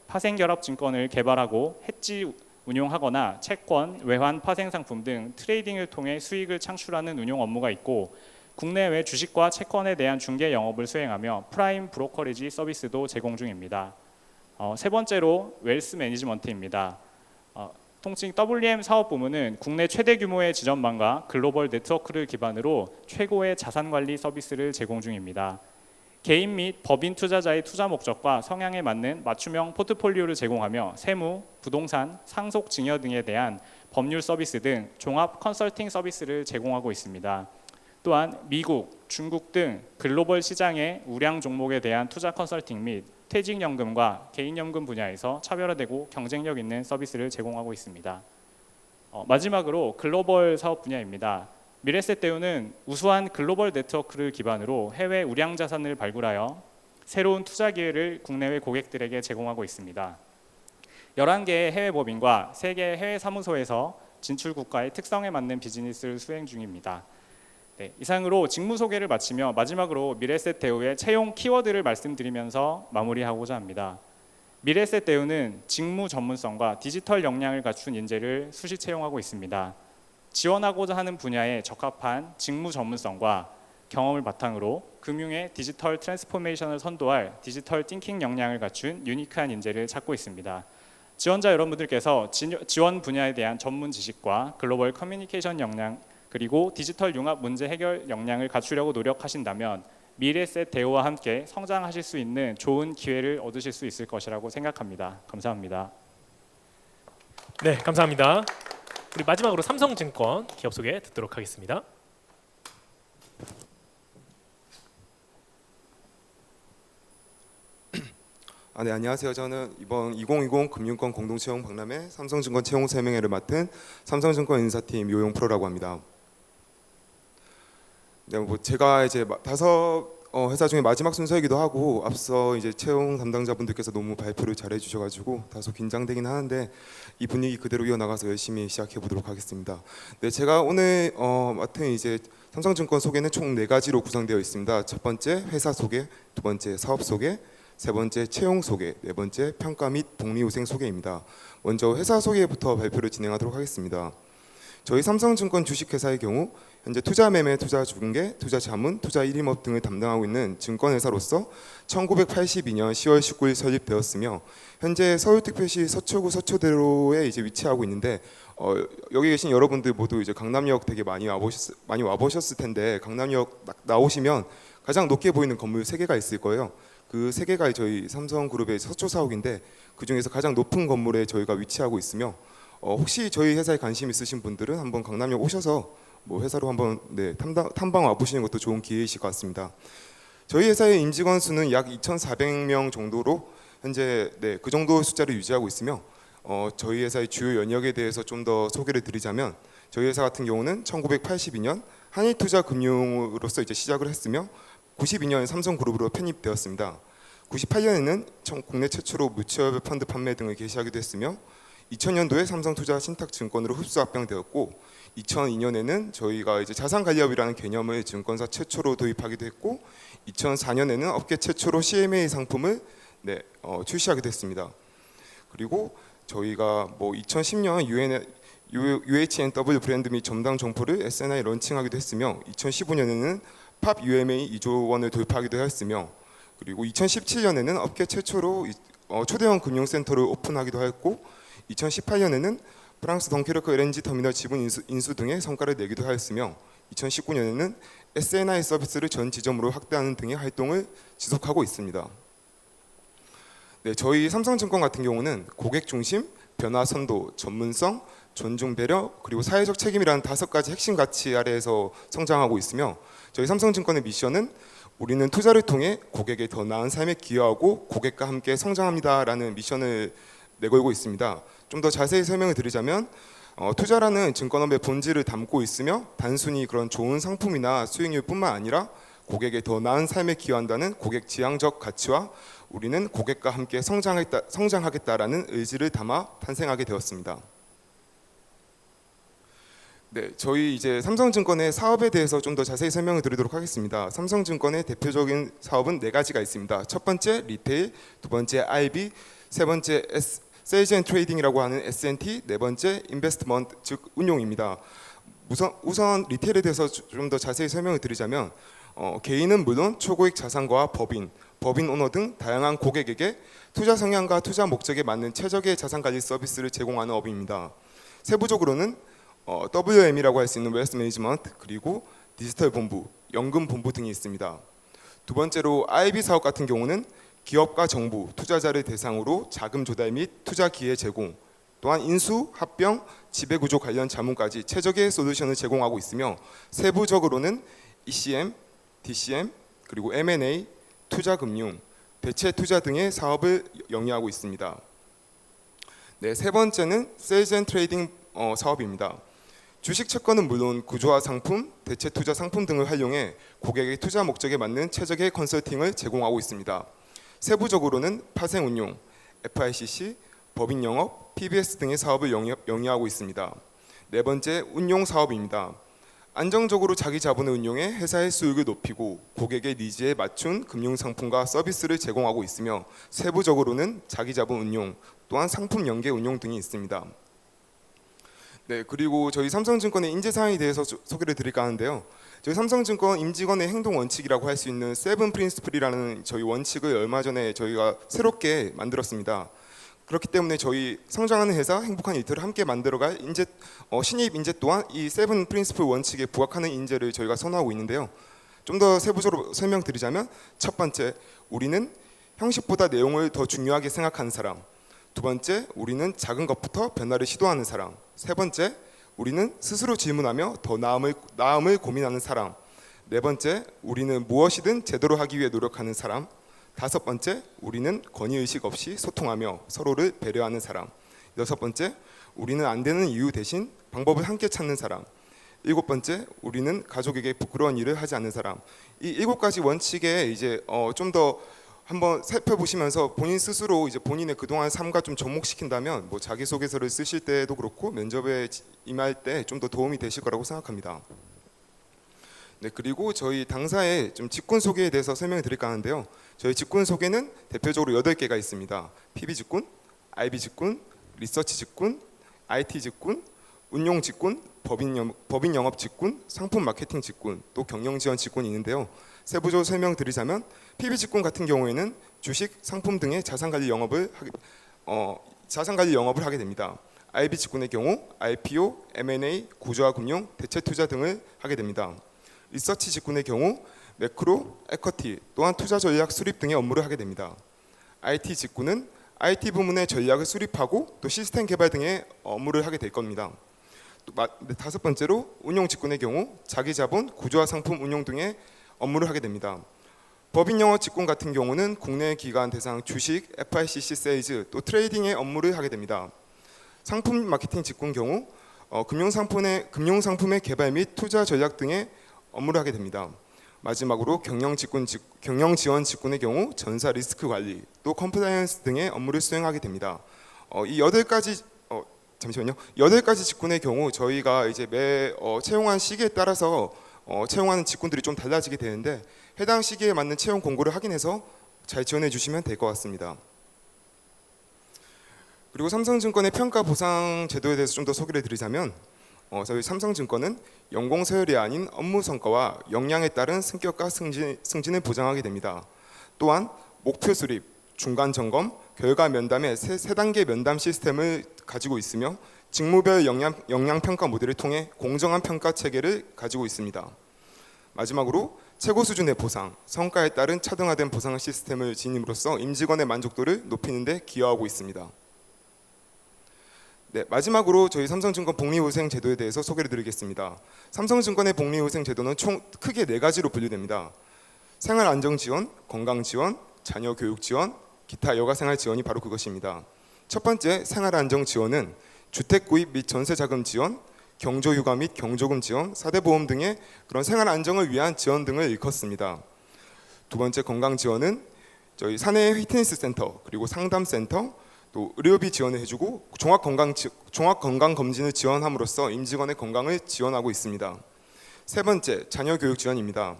파생결합 증권을 개발하고 해지 운용하거나 채권, 외환 파생 상품 등 트레이딩을 통해 수익을 창출하는 운용 업무가 있고, 국내외 주식과 채권에 대한 중개 영업을 수행하며 프라임 브로커리지 서비스도 제공 중입니다. 세 번째로 웰스 매니지먼트입니다. 통칭 WM 사업 부문은 국내 최대 규모의 지점망과 글로벌 네트워크를 기반으로 최고의 자산 관리 서비스를 제공 중입니다. 개인 및 법인 투자자의 투자 목적과 성향에 맞는 맞춤형 포트폴리오를 제공하며 세무, 부동산, 상속 증여 등에 대한 법률 서비스 등 종합 컨설팅 서비스를 제공하고 있습니다. 또한 미국, 중국 등 글로벌 시장의 우량 종목에 대한 투자 컨설팅 및 퇴직연금과 개인연금 분야에서 차별화되고 경쟁력 있는 서비스를 제공하고 있습니다. 마지막으로 글로벌 사업 분야입니다. 미래셋대우는 우수한 글로벌 네트워크를 기반으로 해외 우량 자산을 발굴하여 새로운 투자 기회를 국내외 고객들에게 제공하고 있습니다. 11개의 해외 법인과 3개의 해외 사무소에서 진출 국가의 특성에 맞는 비즈니스를 수행 중입니다. 네, 이상으로 직무 소개를 마치며 마지막으로 미래셋대우의 채용 키워드를 말씀드리면서 마무리하고자 합니다. 미래셋대우는 직무 전문성과 디지털 역량을 갖춘 인재를 수시 채용하고 있습니다. 지원하고자 하는 분야에 적합한 직무 전문성과 경험을 바탕으로 금융의 디지털 트랜스포메이션을 선도할 디지털 띵킹 역량을 갖춘 유니크한 인재를 찾고 있습니다. 지원자 여러분들께서 지원 분야에 대한 전문 지식과 글로벌 커뮤니케이션 역량, 그리고 디지털 융합 문제 해결 역량을 갖추려고 노력하신다면 미래셋대우와 함께 성장하실 수 있는 좋은 기회를 얻으실 수 있을 것이라고 생각합니다. 감사합니다. 네, 감사합니다. 우리 마지막으로 삼성증권 기업 소개 듣도록 하겠습니다. 네, 안녕하세요. 저는 이번 2020 금융권 공동채용 박람회 삼성증권 채용 설명회를 맡은 삼성증권 인사팀 요용프로라고 합니다. 네, 제가 이제 5 회사 중에 마지막 순서이기도 하고 앞서 이제 채용 담당자분들께서 너무 발표를 잘해 주셔가지고 다소 긴장되긴 하는데 이 분위기 그대로 이어나가서 열심히 시작해 보도록 하겠습니다. 네, 제가 오늘 맡은 이제 삼성증권 소개는 총 4가지로 구성되어 있습니다. 첫 번째 회사 소개, 두 번째 사업 소개, 세 번째 채용 소개, 네 번째 평가 및 복리후생 소개입니다. 먼저 회사 소개부터 발표를 진행하도록 하겠습니다. 저희 삼성증권 주식회사의 경우 현재 투자 매매, 투자 중개, 투자 자문, 투자 일임업 등을 담당하고 있는 증권회사로서 1982년 10월 19일 설립되었으며 현재 서울특별시 서초구 서초대로에 이제 위치하고 있는데 여기 계신 여러분들 모두 이제 강남역 되게 많이 와보셨을 텐데 강남역 나오시면 가장 높게 보이는 건물 3개가 있을 거예요. 그 3개가 저희 삼성그룹의 서초 사옥인데 그 중에서 가장 높은 건물에 저희가 위치하고 있으며 혹시 저희 회사에 관심 있으신 분들은 한번 강남역 오셔서 뭐 회사로 한번 탐방 와보시는 것도 좋은 기회이실 것 같습니다. 저희 회사의 임직원 수는 약 2,400명 정도로 현재 그 정도 숫자를 유지하고 있으며 저희 회사의 주요 연역에 대해서 좀 더 소개를 드리자면 저희 회사 같은 경우는 1982년 한일투자금융으로서 이제 시작을 했으며 92년 삼성그룹으로 편입되었습니다. 98년에는 국내 최초로 뮤추얼 펀드 판매 등을 개시하기도 했으며 2000년도에 삼성투자 신탁증권으로 흡수 합병되었고 2002년에는 저희가 이제 자산관리업이라는 개념을 증권사 최초로 도입하기도 했고 2004년에는 업계 최초로 CMA 상품을 출시하기도 했습니다. 그리고 저희가 2010년 UHNW 브랜드 및 점당 점포를 SNI 런칭하기도 했으며 2015년에는 팝 UMA 2조 원을 돌파하기도 했으며 그리고 2017년에는 업계 최초로 초대형 금융센터를 오픈하기도 했고 2018년에는 프랑스 덩케르크 LNG 터미널 지분 인수 등의 성과를 내기도 하였으며 2019년에는 SNI 서비스를 전 지점으로 확대하는 등의 활동을 지속하고 있습니다. 네, 저희 삼성증권 같은 경우는 고객 중심, 변화 선도, 전문성, 존중 배려, 그리고 사회적 책임이라는 5가지 핵심 가치 아래에서 성장하고 있으며, 저희 삼성증권의 미션은 우리는 투자를 통해 고객의 더 나은 삶에 기여하고 고객과 함께 성장합니다라는 미션을 내걸고 있습니다. 좀 더 자세히 설명을 드리자면 투자라는 증권업의 본질을 담고 있으며 단순히 그런 좋은 상품이나 수익률뿐만 아니라 고객의 더 나은 삶에 기여한다는 고객 지향적 가치와 우리는 고객과 함께 성장하겠다라는 의지를 담아 탄생하게 되었습니다. 네, 저희 이제 삼성증권의 사업에 대해서 좀 더 자세히 설명을 드리도록 하겠습니다. 삼성증권의 대표적인 사업은 4가지가 있습니다. 첫 번째 리테일, 두 번째 IB, 세 번째 세일즈 앤 트레이딩이라고 하는 S&T, 네 번째 인베스트먼트 즉 운용입니다. 우선 리테일에 대해서 좀 더 자세히 설명을 드리자면 개인은 물론 초고액 자산가와 법인 오너 등 다양한 고객에게 투자 성향과 투자 목적에 맞는 최적의 자산 관리 서비스를 제공하는 업입니다. 세부적으로는 WM이라고 할 수 있는 웨alth 매니지먼트, 그리고 디지털 본부, 연금 본부 등이 있습니다. 두 번째로 IB 사업 같은 경우는 기업과 정부, 투자자를 대상으로 자금 조달 및 투자 기회 제공, 또한 인수, 합병, 지배구조 관련 자문까지 최적의 솔루션을 제공하고 있으며, 세부적으로는 ECM, DCM, 그리고 M&A, 투자금융, 대체 투자 등의 사업을 영위하고 있습니다. 네, 세 번째는 세일즈 앤 트레이딩 사업입니다. 주식 채권은 물론 구조화 상품, 대체 투자 상품 등을 활용해 고객의 투자 목적에 맞는 최적의 컨설팅을 제공하고 있습니다. 세부적으로는 파생 운용, FICC, 법인 영업, PBS 등의 사업을 영위하고 있습니다. 네 번째, 운용 사업입니다. 안정적으로 자기 자본을 운용해 회사의 수익을 높이고 고객의 니즈에 맞춘 금융 상품과 서비스를 제공하고 있으며, 세부적으로는 자기 자본 운용, 또한 상품 연계 운용 등이 있습니다. 네, 그리고 저희 삼성증권의 인재 사항에 대해서 소개를 드릴까 하는데요. 저희 삼성증권 임직원의 행동 원칙이라고 할 수 있는 세븐 프린시플이라는 저희 원칙을 얼마 전에 저희가 새롭게 만들었습니다. 그렇기 때문에 저희 성장하는 회사 행복한 일터를 함께 만들어갈 신입 인재 또한 이 세븐 프린시플 원칙에 부합하는 인재를 저희가 선호하고 있는데요. 좀 더 세부적으로 설명드리자면, 첫 번째, 우리는 형식보다 내용을 더 중요하게 생각하는 사람. 두 번째, 우리는 작은 것부터 변화를 시도하는 사람. 세 번째, 우리는 스스로 질문하며 더 나음을 고민하는 사람. 네 번째, 우리는 무엇이든 제대로 하기 위해 노력하는 사람. 다섯 번째, 우리는 권위의식 없이 소통하며 서로를 배려하는 사람. 여섯 번째, 우리는 안 되는 이유 대신 방법을 함께 찾는 사람. 일곱 번째, 우리는 가족에게 부끄러운 일을 하지 않는 사람. 이 7가지 원칙에 이제 좀 더 한번 살펴보시면서 본인 스스로 이제 본인의 그동안 삶과 좀 접목시킨다면 뭐 자기소개서를 쓰실 때도 그렇고 면접에 임할 때 좀 더 도움이 되실 거라고 생각합니다. 네, 그리고 저희 당사의 좀 직군 소개에 대해서 설명을 드릴까 하는데요. 저희 직군 소개는 대표적으로 8개가 있습니다. PB 직군, IB 직군, 리서치 직군, IT 직군, 운용 직군, 법인 영업 직군, 상품 마케팅 직군, 또 경영 지원 직군이 있는데요. 세부적으로 설명드리자면 PB 직군 같은 경우에는 주식, 상품 등의 자산 관리 영업을 하게 됩니다. IB 직군의 경우 IPO, M&A, 구조화 금융, 대체 투자 등을 하게 됩니다. 리서치 직군의 경우 매크로, 에쿼티, 또한 투자 전략 수립 등의 업무를 하게 됩니다. IT 직군은 IT 부문의 전략을 수립하고 또 시스템 개발 등의 업무를 하게 될 겁니다. 다섯 번째로 운용 직군의 경우 자기 자본, 구조화 상품 운용 등의 업무를 하게 됩니다. 법인 영업 직군 같은 경우는 국내 기관 대상 주식, FICC 세일즈, 또 트레이딩의 업무를 하게 됩니다. 상품 마케팅 직군 경우 금융 상품의 개발 및 투자 전략 등의 업무를 하게 됩니다. 마지막으로 경영 지원 직군의 경우 전사 리스크 관리, 또 컴플라이언스 등의 업무를 수행하게 됩니다. 이 8가지 직군의 경우 저희가 이제 매 채용한 시기에 따라서 채용하는 직군들이 좀 달라지게 되는데 해당 시기에 맞는 채용 공고를 확인해서 잘 지원해 주시면 될 것 같습니다. 그리고 삼성증권의 평가 보상 제도에 대해서 좀 더 소개를 드리자면 저희 삼성증권은 연공 서열이 아닌 업무 성과와 역량에 따른 승격과 승진을 보장하게 됩니다. 또한 목표 수립, 중간 점검, 결과 면담의 세 단계 면담 시스템을 가지고 있으며 직무별 역량 평가 모델을 통해 공정한 평가 체계를 가지고 있습니다. 마지막으로 최고 수준의 보상, 성과에 따른 차등화된 보상 시스템을 지님으로써 임직원의 만족도를 높이는 데 기여하고 있습니다. 네, 마지막으로 저희 삼성증권 복리후생 제도에 대해서 소개를 드리겠습니다. 삼성증권의 복리후생 제도는 총 크게 4가지로 분류됩니다. 생활안정지원, 건강지원, 자녀교육지원, 기타 여가생활지원이 바로 그것입니다. 첫 번째 생활안정지원은 주택구입 및 전세자금 지원, 경조휴가 및 경조금 지원, 4대 보험 등의 그런 생활 안정을 위한 지원 등을 일컫습니다. 두 번째 건강 지원은 저희 사내 피트니스 센터 그리고 상담센터 또 의료비 지원을 해주고 종합 건강 검진을 지원함으로써 임직원의 건강을 지원하고 있습니다. 세 번째 자녀 교육 지원입니다.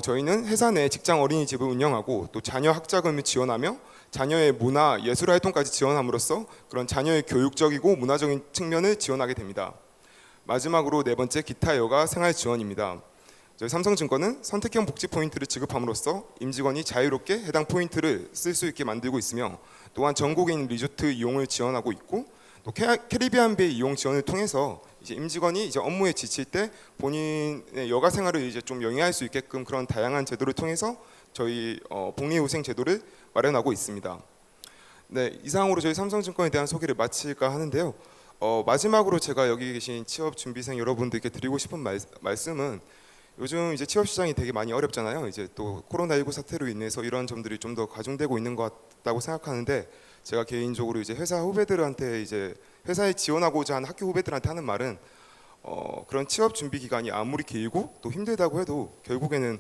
저희는 회사 내 직장 어린이집을 운영하고 또 자녀 학자금을 지원하며 자녀의 문화 예술 활동까지 지원함으로써 그런 자녀의 교육적이고 문화적인 측면을 지원하게 됩니다. 마지막으로 네 번째 기타 여가 생활 지원입니다. 저희 삼성증권은 선택형 복지 포인트를 지급함으로써 임직원이 자유롭게 해당 포인트를 쓸 수 있게 만들고 있으며 또한 전국에 있는 리조트 이용을 지원하고 있고 또 캐리비안 베이 이용 지원을 통해서 이제 임직원이 이제 업무에 지칠 때 본인의 여가 생활을 이제 좀 영위할 수 있게끔 그런 다양한 제도를 통해서 저희 복리후생 제도를 마련하고 있습니다. 네, 이상으로 저희 삼성증권에 대한 소개를 마칠까 하는데요. 마지막으로 제가 여기 계신 취업 준비생 여러분들께 드리고 싶은 말씀은 요즘 이제 취업 시장이 되게 많이 어렵잖아요. 이제 또 코로나19 사태로 인해서 이런 점들이 좀 더 가중되고 있는 것 같다고 생각하는데 제가 개인적으로 이제 회사 후배들한테 이제 회사에 지원하고자 하는 학교 후배들한테 하는 말은 그런 취업 준비 기간이 아무리 길고 또 힘들다고 해도 결국에는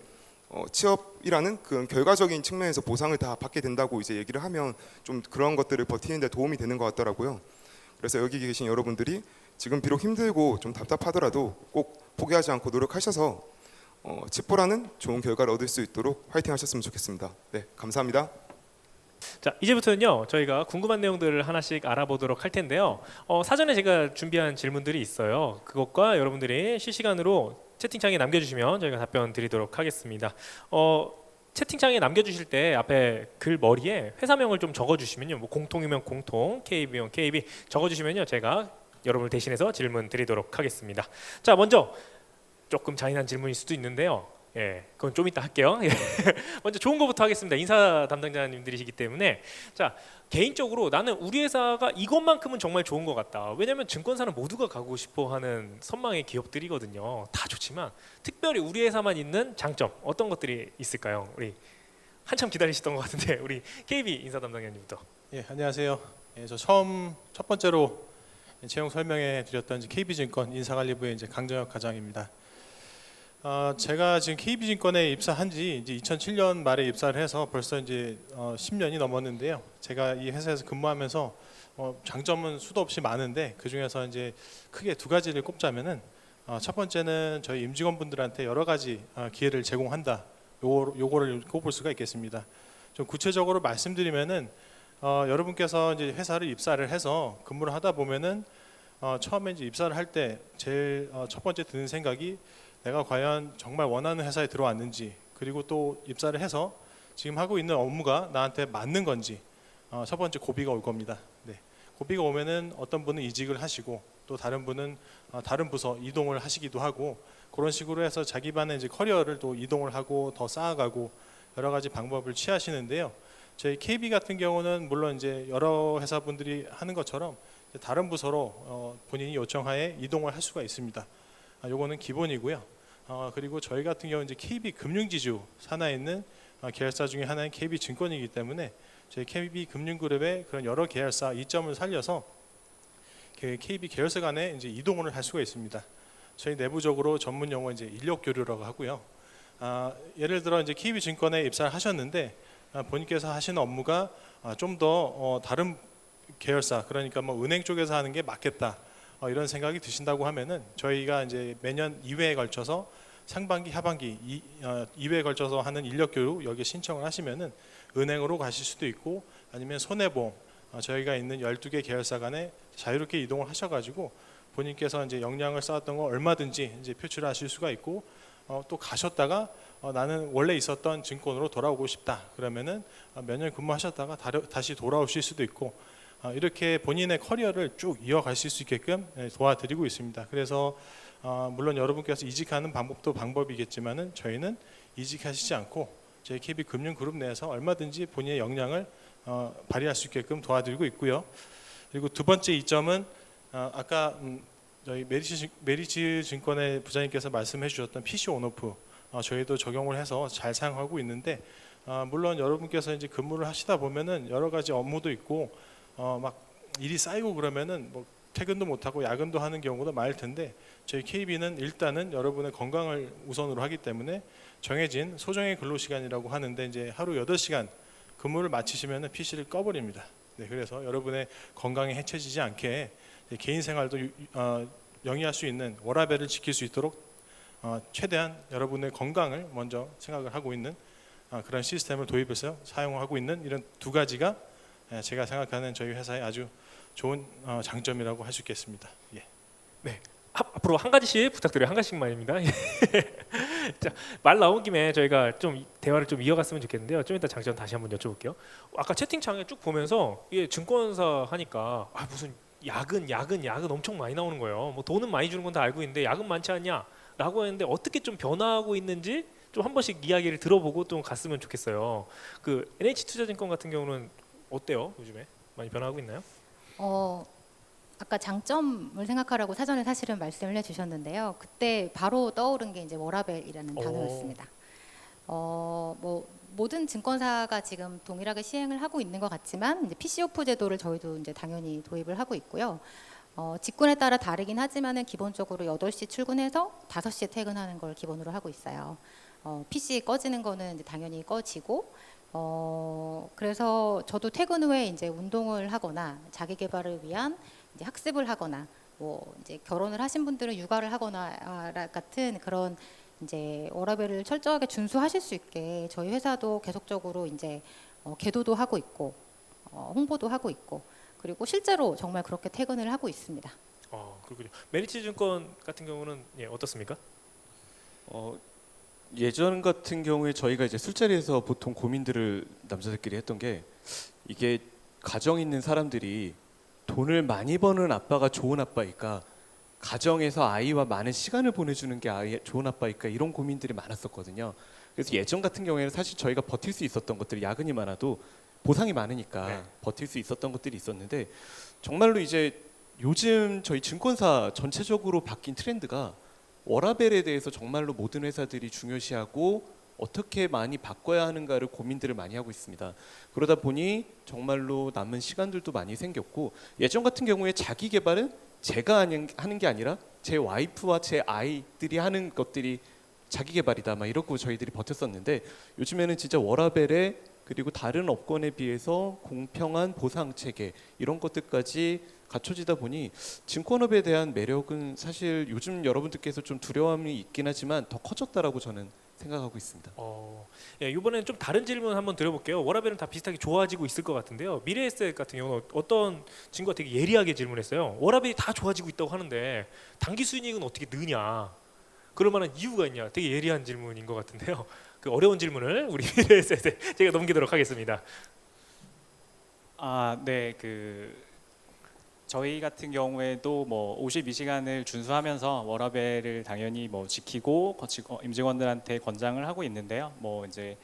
취업이라는 그 결과적인 측면에서 보상을 다 받게 된다고 이제 얘기를 하면 좀 그런 것들을 버티는 데 도움이 되는 것 같더라고요. 그래서 여기 계신 여러분들이 지금 비록 힘들고 좀 답답하더라도 꼭 포기하지 않고 노력하셔서 칩보라는 좋은 결과를 얻을 수 있도록 화이팅 하셨으면 좋겠습니다. 네, 감사합니다. 자, 이제부터는요 저희가 궁금한 내용들을 하나씩 알아보도록 할 텐데요. 사전에 제가 준비한 질문들이 있어요. 그것과 여러분들이 실시간으로 채팅창에 남겨주시면 저희가 답변 드리도록 하겠습니다. 채팅창에 남겨주실 때 앞에 글 머리에 회사명을 좀 적어주시면요, 뭐 공통이면 공통, KB면 KB 적어주시면요 제가 여러분을 대신해서 질문 드리도록 하겠습니다. 자, 먼저 조금 잔인한 질문일 수도 있는데요. 예, 그건 좀 이따 할게요. 예. 먼저 좋은 거부터 하겠습니다. 인사 담당자님들이시기 때문에 자, 개인적으로 나는 우리 회사가 이것만큼은 정말 좋은 것 같다. 왜냐하면 증권사는 모두가 가고 싶어하는 선망의 기업들이거든요. 다 좋지만 특별히 우리 회사만 있는 장점 어떤 것들이 있을까요? 우리 한참 기다리시던 것 같은데 우리 KB 인사 담당자님부터. 예, 안녕하세요. 예, 저 첫 번째로 채용 설명해 드렸던 KB증권 인사관리부의 이제 강정혁 과장입니다. 제가 지금 KB증권에 입사한 지 이제 2007년 말에 입사를 해서 벌써 이제 10년이 넘었는데요. 제가 이 회사에서 근무하면서 장점은 수도 없이 많은데 그 중에서 이제 크게 두 가지를 꼽자면은 첫 번째는 저희 임직원분들한테 여러 가지 기회를 제공한다. 요거를 꼽을 수가 있겠습니다. 좀 구체적으로 말씀드리면은 여러분께서 이제 회사를 입사를 해서 근무를 하다 보면은 처음에 이제 입사를 할 때 제일 첫 번째 드는 생각이 내가 과연 정말 원하는 회사에 들어왔는지, 그리고 또 입사를 해서 지금 하고 있는 업무가 나한테 맞는 건지 첫 번째 고비가 올 겁니다. 네. 고비가 오면은 어떤 분은 이직을 하시고 또 다른 분은 다른 부서 이동을 하시기도 하고 그런 식으로 해서 자기만의 이제 커리어를 또 이동을 하고 더 쌓아가고 여러 가지 방법을 취하시는데요. 저희 KB 같은 경우는 물론 이제 여러 회사분들이 하는 것처럼 다른 부서로 본인이 요청하에 이동을 할 수가 있습니다. 요거는 기본이고요. 그리고 저희 같은 경우 이제 KB 금융지주 산하에 있는 계열사 중에 하나인 KB 증권이기 때문에 저희 KB 금융그룹의 그런 여러 계열사 이점을 살려서 KB 계열사 간에 이제 이동을 할 수가 있습니다. 저희 내부적으로 전문 용어 이제 인력 교류라고 하고요. 예를 들어 이제 KB 증권에 입사를 하셨는데 본인께서 하시는 업무가 좀 더 다른 계열사, 그러니까 뭐 은행 쪽에서 하는 게 맞겠다. 이런 생각이 드신다고 하면은 저희가 이제 매년 2회에 걸쳐서 상반기, 하반기 2회에 걸쳐서 하는 인력 교육 여기 신청을 하시면은 은행으로 가실 수도 있고 아니면 손해보험 저희가 있는 12개 계열사 간에 자유롭게 이동을 하셔가지고 본인께서 이제 역량을 쌓았던 거 얼마든지 이제 표출하실 수가 있고 또 가셨다가 나는 원래 있었던 증권으로 돌아오고 싶다 그러면은 몇 년 근무하셨다가 다시 돌아오실 수도 있고 이렇게 본인의 커리어를 쭉 이어가실 수 있게끔 도와드리고 있습니다. 그래서 물론 여러분께서 이직하는 방법도 방법이겠지만은 저희는 이직하시지 않고 저희 KB금융그룹 내에서 얼마든지 본인의 역량을 발휘할 수 있게끔 도와드리고 있고요. 그리고 두 번째 이점은 아까 저희 메리츠 증권의 부장님께서 말씀해 주셨던 PC 온오프 저희도 적용을 해서 잘 사용하고 있는데 물론 여러분께서 이제 근무를 하시다 보면은 여러 가지 업무도 있고 막 일이 쌓이고 그러면은 뭐 퇴근도 못하고 야근도 하는 경우도 많을 텐데 저희 KB는 일단은 여러분의 건강을 우선으로 하기 때문에 정해진 소정의 근로 시간이라고 하는데 이제 하루 8시간 근무를 마치시면은 PC를 꺼버립니다. 네, 그래서 여러분의 건강에 해쳐지지 않게 개인 생활도 영위할 수 있는 워라밸을 지킬 수 있도록 최대한 여러분의 건강을 먼저 생각을 하고 있는 그런 시스템을 도입해서 사용하고 있는 이런 두 가지가 제가 생각하는 저희 회사의 아주 좋은 장점이라고 할 수 있겠습니다. 예. 앞으로 한 가지씩 부탁드려요. 한 가지씩만입니다. 자, 말 나온 김에 저희가 좀 대화를 좀 이어갔으면 좋겠는데요. 좀 이따 장점 다시 한번 여쭤볼게요. 아까 채팅창에 쭉 보면서 이게 증권사 하니까 무슨 야근 엄청 많이 나오는 거예요. 뭐 돈은 많이 주는 건 다 알고 있는데 야근 많지 않냐라고 했는데 어떻게 좀 변화하고 있는지 좀 한 번씩 이야기를 들어보고 좀 갔으면 좋겠어요. 그 NH투자증권 같은 경우는 어때요? 요즘에 많이 변화하고 있나요? 아까 장점을 생각하라고 사전에 사실은 말씀을 해주셨는데요. 그때 바로 떠오른 게 이제 워라밸이라는 단어였습니다. 뭐 모든 증권사가 지금 동일하게 시행을 하고 있는 것 같지만 이제 PC오프 제도를 저희도 이제 당연히 도입을 하고 있고요. 직군에 따라 다르긴 하지만은 기본적으로 8시 출근해서 5시에 퇴근하는 걸 기본으로 하고 있어요. PC 꺼지는 거는 이제 당연히 꺼지고 그래서 저도 퇴근 후에 이제 운동을 하거나 자기 개발을 위한 이제 학습을 하거나 뭐 이제 결혼을 하신 분들은 육아를 하거나 같은 그런 이제 워라밸을 철저하게 준수하실 수 있게 저희 회사도 계속적으로 이제 계도도 하고 있고 홍보도 하고 있고 그리고 실제로 정말 그렇게 퇴근을 하고 있습니다. 그렇군요. 메리츠증권 같은 경우는 어떻습니까? 예전 같은 경우에 저희가 이제 술자리에서 보통 고민들을 남자들끼리 했던 게 이게 가정 있는 사람들이 돈을 많이 버는 아빠가 좋은 아빠일까 가정에서 아이와 많은 시간을 보내주는 게 좋은 아빠일까 이런 고민들이 많았었거든요. 그래서 예전 같은 경우에는 사실 저희가 버틸 수 있었던 것들이 야근이 많아도 보상이 많으니까 버틸 수 있었던 것들이 있었는데 정말로 이제 요즘 저희 증권사 전체적으로 바뀐 트렌드가 워라밸에 대해서 정말로 모든 회사들이 중요시하고 어떻게 많이 바꿔야 하는가를 고민들을 많이 하고 있습니다. 그러다 보니 정말로 남은 시간들도 많이 생겼고 예전 같은 경우에 자기 개발은 제가 하는 게 아니라 제 와이프와 제 아이들이 하는 것들이 자기 개발이다 막 이러고 저희들이 버텼었는데 요즘에는 진짜 워라밸에 그리고 다른 업권에 비해서 공평한 보상 체계 이런 것들까지 갖춰지다 보니 증권업에 대한 매력은 사실 요즘 여러분들께서 좀 두려움이 있긴 하지만 더 커졌다라고 저는 생각하고 있습니다. 이번에는 좀 다른 질문 한번 드려볼게요. 워라밸은 다 비슷하게 좋아지고 있을 것 같은데요. 미래에셋 같은 경우는 어떤 친구가 되게 예리하게 질문했어요. 워라밸이 다 좋아지고 있다고 하는데 단기 수익은 어떻게 느냐? 그럴 만한 이유가 있냐? 되게 예리한 질문인 것 같은데요. 그 어려운 질문을 우리 미래에셋에 제가 넘기도록 하겠습니다. 네, 저희 같은 경우에도 뭐 52시간을 준수하면서 워라밸을 당연히 뭐 지키고 임직원들한테 권장을 하고 있는데요. 뭐 이제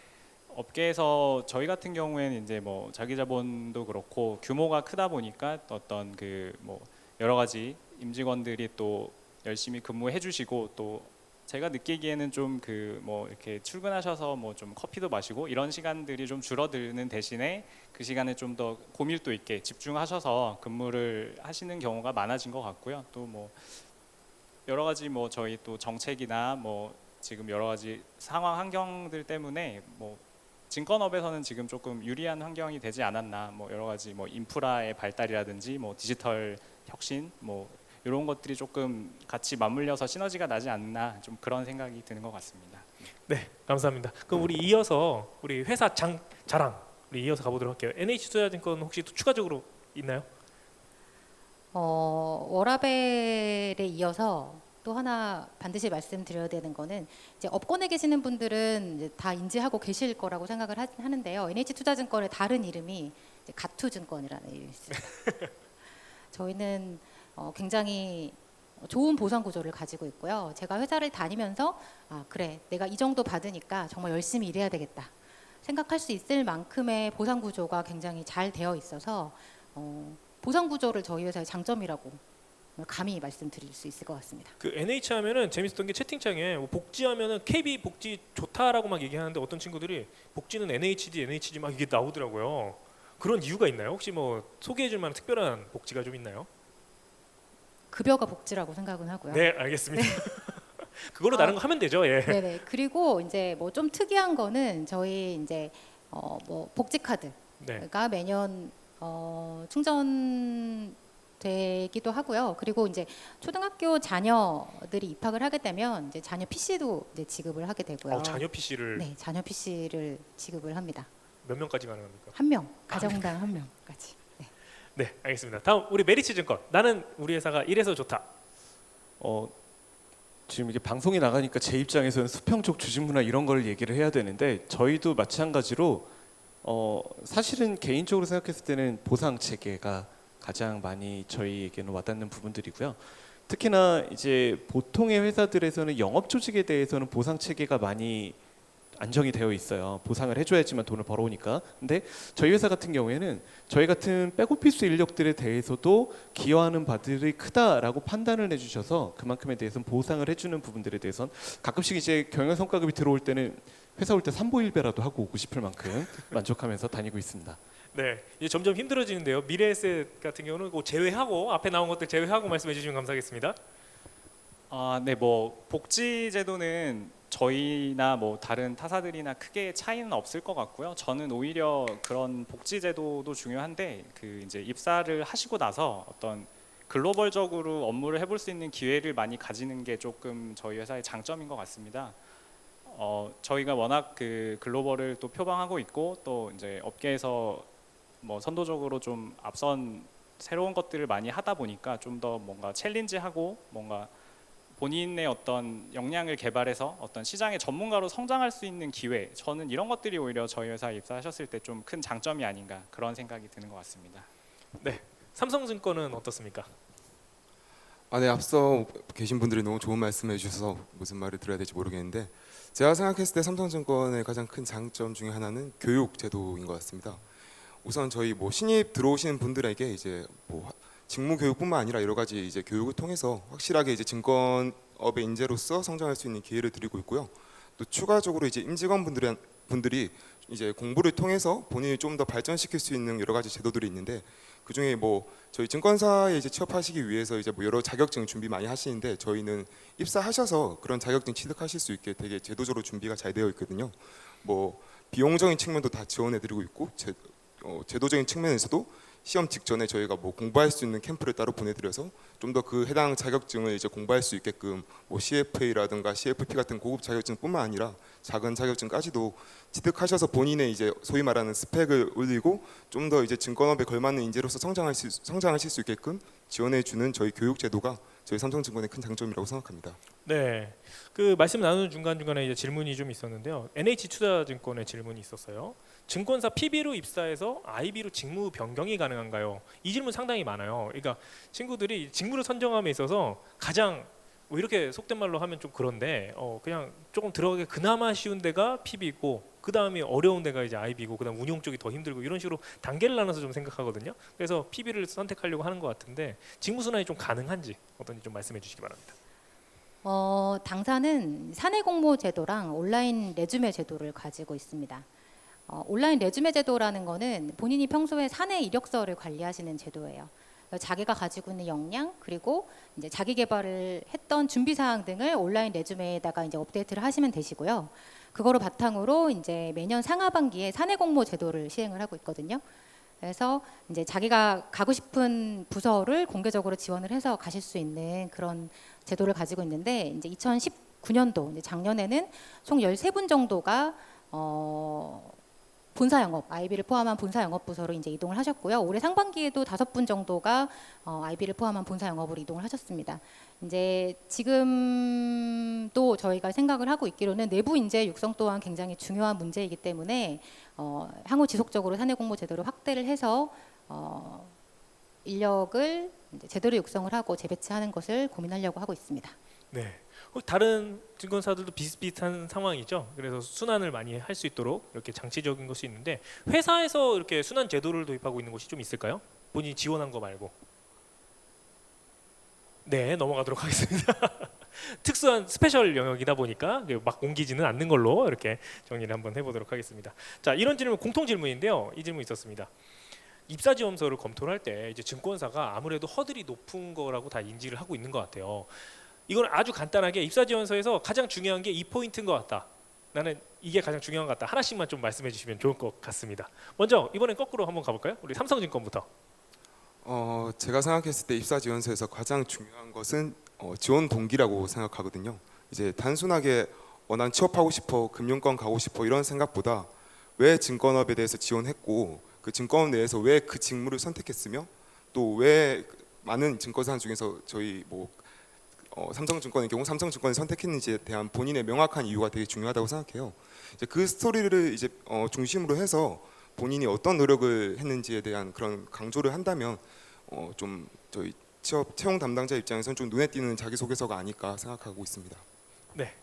업계에서 저희 같은 경우에는 이제 뭐 자기 자본도 그렇고 규모가 크다 보니까 어떤 뭐 여러 가지 임직원들이 또 열심히 근무해 주시고 또 제가 느끼기에는 좀 뭐 이렇게 출근하셔서 뭐 좀 커피도 마시고 이런 시간들이 좀 줄어드는 대신에 그 시간에 좀 더 고밀도 있게 집중하셔서 근무를 하시는 경우가 많아진 것 같고요. 또 뭐 여러 가지 뭐 저희 또 정책이나 뭐 지금 여러 가지 상황 환경들 때문에 뭐 증권업에서는 지금 조금 유리한 환경이 되지 않았나 뭐 여러 가지 뭐 인프라의 발달이라든지 뭐 디지털 혁신 뭐 이런 것들이 조금 같이 맞물려서 시너지가 나지 않나 좀 그런 생각이 드는 것 같습니다. 네, 감사합니다. 그럼 우리 이어서 우리 회사 자랑 우리 이어서 가보도록 할게요. NH투자증권 혹시 또 추가적으로 있나요? 워라밸에 이어서 또 하나 반드시 말씀드려야 되는 거는 이제 업권에 계시는 분들은 이제 다 인지하고 계실 거라고 생각을 하는데요. NH투자증권의 다른 이름이 이제 이제 가투증권이라는 일이 있습니다. 저희는 굉장히 좋은 보상 구조를 가지고 있고요. 제가 회사를 다니면서 아 그래 내가 이 정도 받으니까 정말 열심히 일해야 되겠다 생각할 수 있을 만큼의 보상 구조가 굉장히 잘 되어 있어서 보상 구조를 저희 회사의 장점이라고 감히 말씀드릴 수 있을 것 같습니다. 그 NH 하면은 재밌었던 게 채팅창에 뭐 복지하면은 KB 복지 좋다라고 막 얘기하는데 어떤 친구들이 복지는 NHD 막 이게 나오더라고요. 그런 이유가 있나요? 혹시 뭐 소개해줄 만한 특별한 복지가 좀 있나요? 급여가 복지라고 생각은 하고요. 네, 알겠습니다. 그걸로 다른 거 하면 되죠. 예. 네네. 그리고 이제 뭐 좀 특이한 거는 저희 이제 뭐 복지 카드가 네. 매년 충전되기도 하고요. 그리고 이제 초등학교 자녀들이 입학을 하게 되면 이제 자녀 PC도 이제 지급을 하게 되고요. 자녀 PC를 네, 자녀 PC를 지급을 합니다. 몇 명까지 가능합니까? 한 명, 가정당 한 명까지. 네. 네, 알겠습니다. 다음 우리 메리츠증권. 나는 우리 회사가 이래서 좋다. 지금 이게 방송이 나가니까 제 입장에서는 수평적 주식 문화 이런 걸 얘기를 해야 되는데 저희도 마찬가지로 사실은 개인적으로 생각했을 때는 보상 체계가 가장 많이 저희에게는 와닿는 부분들이고요. 특히나 이제 보통의 회사들에서는 영업 조직에 대해서는 보상 체계가 많이 안정이 되어 있어요. 보상을 해줘야지만 돈을 벌어오니까. 근데 저희 회사 같은 경우에는 저희 같은 백오피스 인력들에 대해서도 기여하는 바들이 크다라고 판단을 해주셔서 그만큼에 대해서는 보상을 해주는 부분들에 대해서는 가끔씩 이제 경영 성과급이 들어올 때는 회사 올 때 삼보일배라도 하고 오고 싶을 만큼 만족하면서 다니고 있습니다. 네, 이제 점점 힘들어지는데요. 미래에셋 같은 경우는 그 제외하고 앞에 나온 것들 제외하고 말씀해 주시면 감사하겠습니다. 네, 뭐 복지 제도는 저희나 뭐 다른 타사들이나 크게 차이는 없을 것 같고요. 저는 오히려 그런 복지 제도도 중요한데 그 이제 입사를 하시고 나서 어떤 글로벌적으로 업무를 해볼 수 있는 기회를 많이 가지는 게 조금 저희 회사의 장점인 것 같습니다. 저희가 워낙 그 글로벌을 또 표방하고 있고 또 이제 업계에서 뭐 선도적으로 좀 앞선 새로운 것들을 많이 하다 보니까 좀 더 뭔가 챌린지하고 뭔가 본인의 어떤 역량을 개발해서 어떤 시장의 전문가로 성장할 수 있는 기회, 저는 이런 것들이 오히려 저희 회사에 입사하셨을 때 좀 큰 장점이 아닌가 그런 생각이 드는 것 같습니다. 네, 삼성증권은 어떻습니까? 네, 앞서 계신 분들이 너무 좋은 말씀해 주셔서 무슨 말을 들어야 될지 모르겠는데 제가 생각했을 때 삼성증권의 가장 큰 장점 중에 하나는 교육 제도인 것 같습니다. 우선 저희 뭐 신입 들어오시는 분들에게 이제 뭐 직무 교육뿐만 아니라 여러 가지 이제 교육을 통해서 확실하게 이제 증권업의 인재로서 성장할 수 있는 기회를 드리고 있고요. 또 추가적으로 이제 임직원분들이 이제 공부를 통해서 본인을 좀 더 발전시킬 수 있는 여러 가지 제도들이 있는데 그 중에 뭐 저희 증권사에 이제 취업하시기 위해서 이제 뭐 여러 자격증 준비 많이 하시는데 저희는 입사하셔서 그런 자격증 취득하실 수 있게 되게 제도적으로 준비가 잘 되어 있거든요. 뭐 비용적인 측면도 다 지원해드리고 있고 제도적인 측면에서도 시험 직전에 저희가 뭐 공부할 수 있는 캠프를 따로 보내드려서 좀 더 그 해당 자격증을 이제 공부할 수 있게끔 뭐 CFA라든가 CFP 같은 고급 자격증뿐만 아니라 작은 자격증까지도 취득하셔서 본인의 이제 소위 말하는 스펙을 올리고 좀 더 이제 증권업에 걸맞는 인재로서 성장하실 수 있게끔 지원해주는 저희 교육 제도가 저희 삼성증권의 큰 장점이라고 생각합니다. 네, 그 말씀 나누는 중간 중간에 이제 질문이 좀 있었는데요. NH투자증권의 질문이 있었어요. 증권사 PB로 입사해서 IB로 직무 변경이 가능한가요? 이 질문 상당히 많아요. 그러니까 친구들이 직무를 선정함에 있어서 가장 뭐 이렇게 속된 말로 하면 좀 그런데 그냥 조금 들어가기 그나마 쉬운 데가 PB고 그 다음에 어려운 데가 이제 IB고 그 다음 운용 쪽이 더 힘들고 이런 식으로 단계를 나눠서 좀 생각하거든요. 그래서 PB를 선택하려고 하는 것 같은데 직무 순환이 좀 가능한지 어떤지 좀 말씀해 주시기 바랍니다. 당사는 사내 공모 제도랑 온라인 레주메 제도를 가지고 있습니다. 온라인 레주메 제도라는 거는 본인이 평소에 사내 이력서를 관리하시는 제도예요. 자기가 가지고 있는 역량 그리고 이제 자기 개발을 했던 준비 사항 등을 온라인 레주메에다가 이제 업데이트를 하시면 되시고요. 그거를 바탕으로 이제 매년 상하반기에 사내 공모 제도를 시행을 하고 있거든요. 그래서 이제 자기가 가고 싶은 부서를 공개적으로 지원을 해서 가실 수 있는 그런 제도를 가지고 있는데 이제 2019년도 이제 작년에는 총 13분 정도가 본사 영업, IB를 포함한 본사 영업 부서로 이제 이동을 하셨고요. 올해 상반기에도 5분 정도가 IB를 포함한 본사 영업으로 이동을 하셨습니다. 이제 지금도 저희가 생각을 하고 있기로는 내부 인재 육성 또한 굉장히 중요한 문제이기 때문에 향후 지속적으로 사내 공모 제도를 확대를 해서 인력을 이제 제대로 육성을 하고 재배치하는 것을 고민하려고 하고 있습니다. 네. 다른 증권사들도 비슷비슷한 상황이죠. 그래서 순환을 많이 할 수 있도록 이렇게 장치적인 것이 있는데 회사에서 이렇게 순환 제도를 도입하고 있는 곳이 좀 있을까요? 본인이 지원한 거 말고. 네, 넘어가도록 하겠습니다. 특수한 스페셜 영역이다 보니까 막 옮기지는 않는 걸로 이렇게 정리를 한번 해보도록 하겠습니다. 자, 이런 질문 공통 질문인데요. 이 질문 있었습니다. 입사 지원서를 검토를 할 때 이제 증권사가 아무래도 허들이 높은 거라고 다 인지를 하고 있는 것 같아요. 이건 아주 간단하게 입사 지원서에서 가장 중요한 게 이 포인트인 것 같다. 나는 이게 가장 중요한 것 같다. 하나씩만 좀 말씀해 주시면 좋을 것 같습니다. 먼저 이번엔 거꾸로 한번 가볼까요? 우리 삼성증권부터. 제가 생각했을 때 입사 지원서에서 가장 중요한 것은 지원 동기라고 생각하거든요. 이제 단순하게 난 취업하고 싶어, 금융권 가고 싶어 이런 생각보다 왜 증권업에 대해서 지원했고 그 증권업 내에서 왜 그 직무를 선택했으며 또 왜 많은 증권사 중에서 저희 삼성증권의 경우 삼성증권을 선택했는지에 대한 본인의 명확한 이유가 되게 중요하다고 생각해요. 이제 그 스토리를 이제 중심으로 해서 본인이 어떤 노력을 했는지에 대한 그런 강조를 한다면 좀 저희 채용 담당자 입장에서는 좀 눈에 띄는 자기소개서가 아닐까 생각하고 있습니다. 네.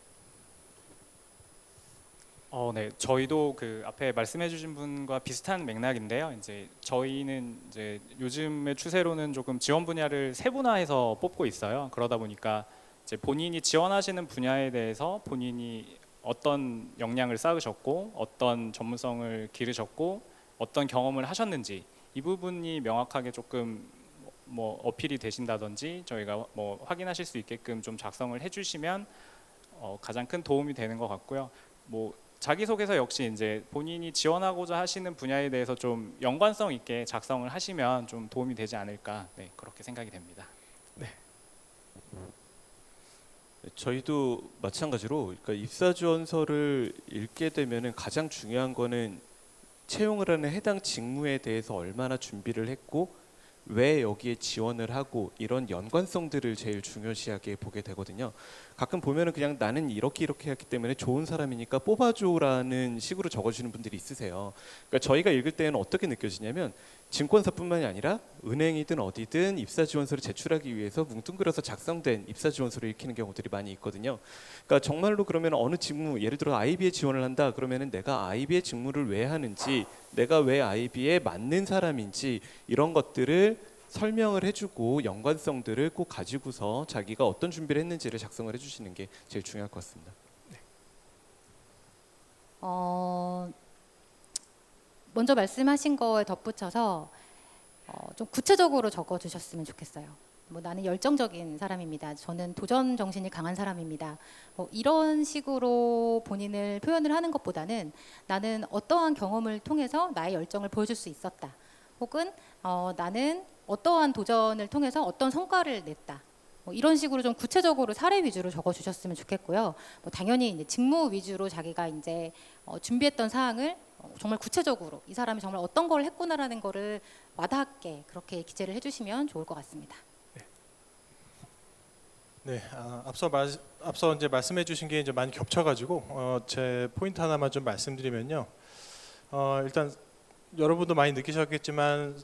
네, 저희도 그 앞에 말씀해주신 분과 비슷한 맥락인데요. 이제 저희는 이제 요즘의 추세로는 조금 지원 분야를 세분화해서 뽑고 있어요. 그러다 보니까 이제 본인이 지원하시는 분야에 대해서 본인이 어떤 역량을 쌓으셨고, 어떤 전문성을 기르셨고, 어떤 경험을 하셨는지 이 부분이 명확하게 조금 어필이 되신다든지 저희가 확인하실 수 있게끔 좀 작성을 해주시면 가장 큰 도움이 되는 것 같고요. 자기소개서 역시 이제 본인이 지원하고자 하시는 분야에 대해서 좀 연관성 있게 작성을 하시면 좀 도움이 되지 않을까, 네, 그렇게 생각이 됩니다. 저희도 마찬가지로 그러니까 입사 지원서를 읽게 되면은 가장 중요한 거는 채용을 하는 해당 직무에 대해서 얼마나 준비를 했고 왜 여기에 지원을 하고 이런 연관성들을 제일 중요시하게 보게 되거든요. 가끔 보면은 그냥 나는 이렇게 했기 때문에 좋은 사람이니까 뽑아줘라는 식으로 적어주시는 분들이 있으세요. 그러니까 저희가 읽을 때는 어떻게 느껴지냐면 증권사뿐만이 아니라 은행이든 어디든 입사 지원서를 제출하기 위해서 뭉뚱그려서 작성된 입사 지원서를 읽히는 경우들이 많이 있거든요. 그러니까 정말로 그러면 어느 직무, 예를 들어 IB에 지원을 한다 그러면은 내가 IB의 직무를 왜 하는지, 내가 왜 IB에 맞는 사람인지 이런 것들을 설명을 해주고 연관성들을 꼭 가지고서 자기가 어떤 준비를 했는지를 작성을 해주시는 게 제일 중요할 것 같습니다. 먼저 말씀하신 거에 덧붙여서 좀 구체적으로 적어주셨으면 좋겠어요. 나는 열정적인 사람입니다. 저는 도전 정신이 강한 사람입니다. 이런 식으로 본인을 표현을 하는 것보다는 나는 어떠한 경험을 통해서 나의 열정을 보여줄 수 있었다. 혹은 나는 어떠한 도전을 통해서 어떤 성과를 냈다. 이런 식으로 좀 구체적으로 사례 위주로 적어주셨으면 좋겠고요. 당연히 이제 직무 위주로 자기가 이제 준비했던 사항을 정말 구체적으로 이 사람이 정말 어떤 걸 했구나라는 거를 와닿게 그렇게 기재를 해주시면 좋을 것 같습니다. 네, 앞서 이제 말씀해주신 게 이제 많이 겹쳐가지고 제 포인트 하나만 좀 말씀드리면요. 일단 여러분도 많이 느끼셨겠지만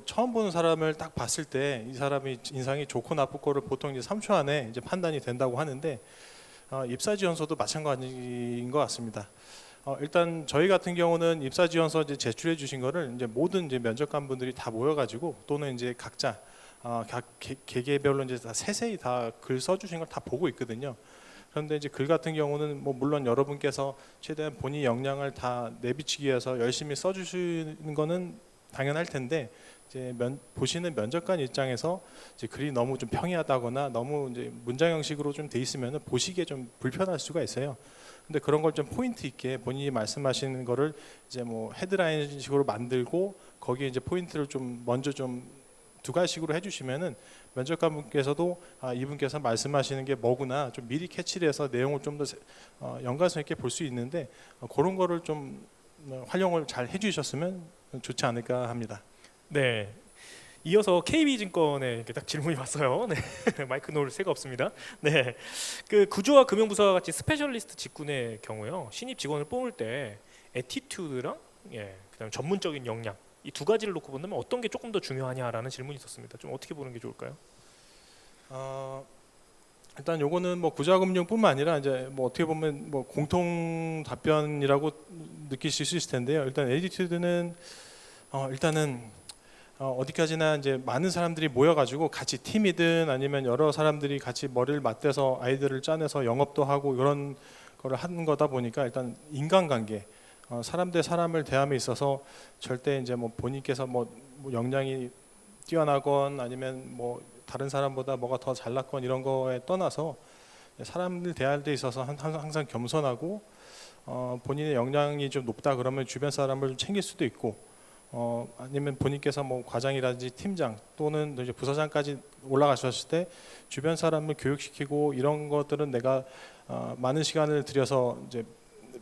처음 보는 사람을 딱 봤을 때 이 사람이 인상이 좋고 나쁘고를 보통 이제 3초 안에 이제 판단이 된다고 하는데 입사 지원서도 마찬가지인 것 같습니다. 일단 저희 같은 경우는 입사 지원서 이제 제출해 주신 거를 이제 모든 이제 면접관 분들이 다 모여가지고 또는 이제 각자 각 개개별로 이제 다 세세히 다 글 써주신 걸 다 보고 있거든요. 그런데 이제 글 같은 경우는 물론 여러분께서 최대한 본인 역량을 다 내비치기 위해서 열심히 써주시는 거는 당연할 텐데 이제 보시는 면접관 입장에서 이제 글이 너무 좀 평이하다거나 너무 이제 문장 형식으로 좀 돼 있으면 보시기에 좀 불편할 수가 있어요. 근데 그런 걸 좀 포인트 있게 본인이 말씀하시는 거를 이제 헤드라인식으로 만들고 거기에 이제 포인트를 좀 먼저 좀 두 가지식으로 해주시면은 면접관분께서도 이분께서 말씀하시는 게 뭐구나 좀 미리 캐치를 해서 내용을 좀 더 연관성 있게 볼 수 있는데 그런 거를 좀 활용을 잘 해주셨으면 좋지 않을까 합니다. 네. 이어서 KB증권에 이렇게 딱 질문이 왔어요. 네. 마이크 놓을 새가 없습니다. 네. 그 구조와 금융부서와 같이 스페셜리스트 직군의 경우요. 신입 직원을 뽑을 때 애티튜드랑 그다음에 전문적인 역량 이 두 가지를 놓고 본다면 어떤 게 조금 더 중요하냐라는 질문이 있었습니다. 좀 어떻게 보는 게 좋을까요? 일단 요거는 뭐 구조금융뿐만 아니라 이제 뭐 어떻게 보면 뭐 공통 답변이라고 느끼실 수 있을 텐데요. 일단 애티튜드는 일단은 어디까지나 이제 많은 사람들이 모여가지고 같이 팀이든 아니면 여러 사람들이 같이 머리를 맞대서 아이디어를 짜내서 영업도 하고 이런 거를 하는 거다 보니까 일단 인간관계, 사람 대 사람을 대함에 있어서 절대 이제 뭐 본인께서 뭐 역량이 뛰어나건 아니면 뭐 다른 사람보다 뭐가 더 잘났건 이런 거에 떠나서 사람들 대할 때 있어서 항상 겸손하고 본인의 역량이 좀 높다 그러면 주변 사람을 좀 챙길 수도 있고 아니면 본인께서 뭐 과장이라든지 팀장 또는 이제 부서장까지 올라가셨을 때 주변 사람을 교육시키고 이런 것들은 내가 많은 시간을 들여서 이제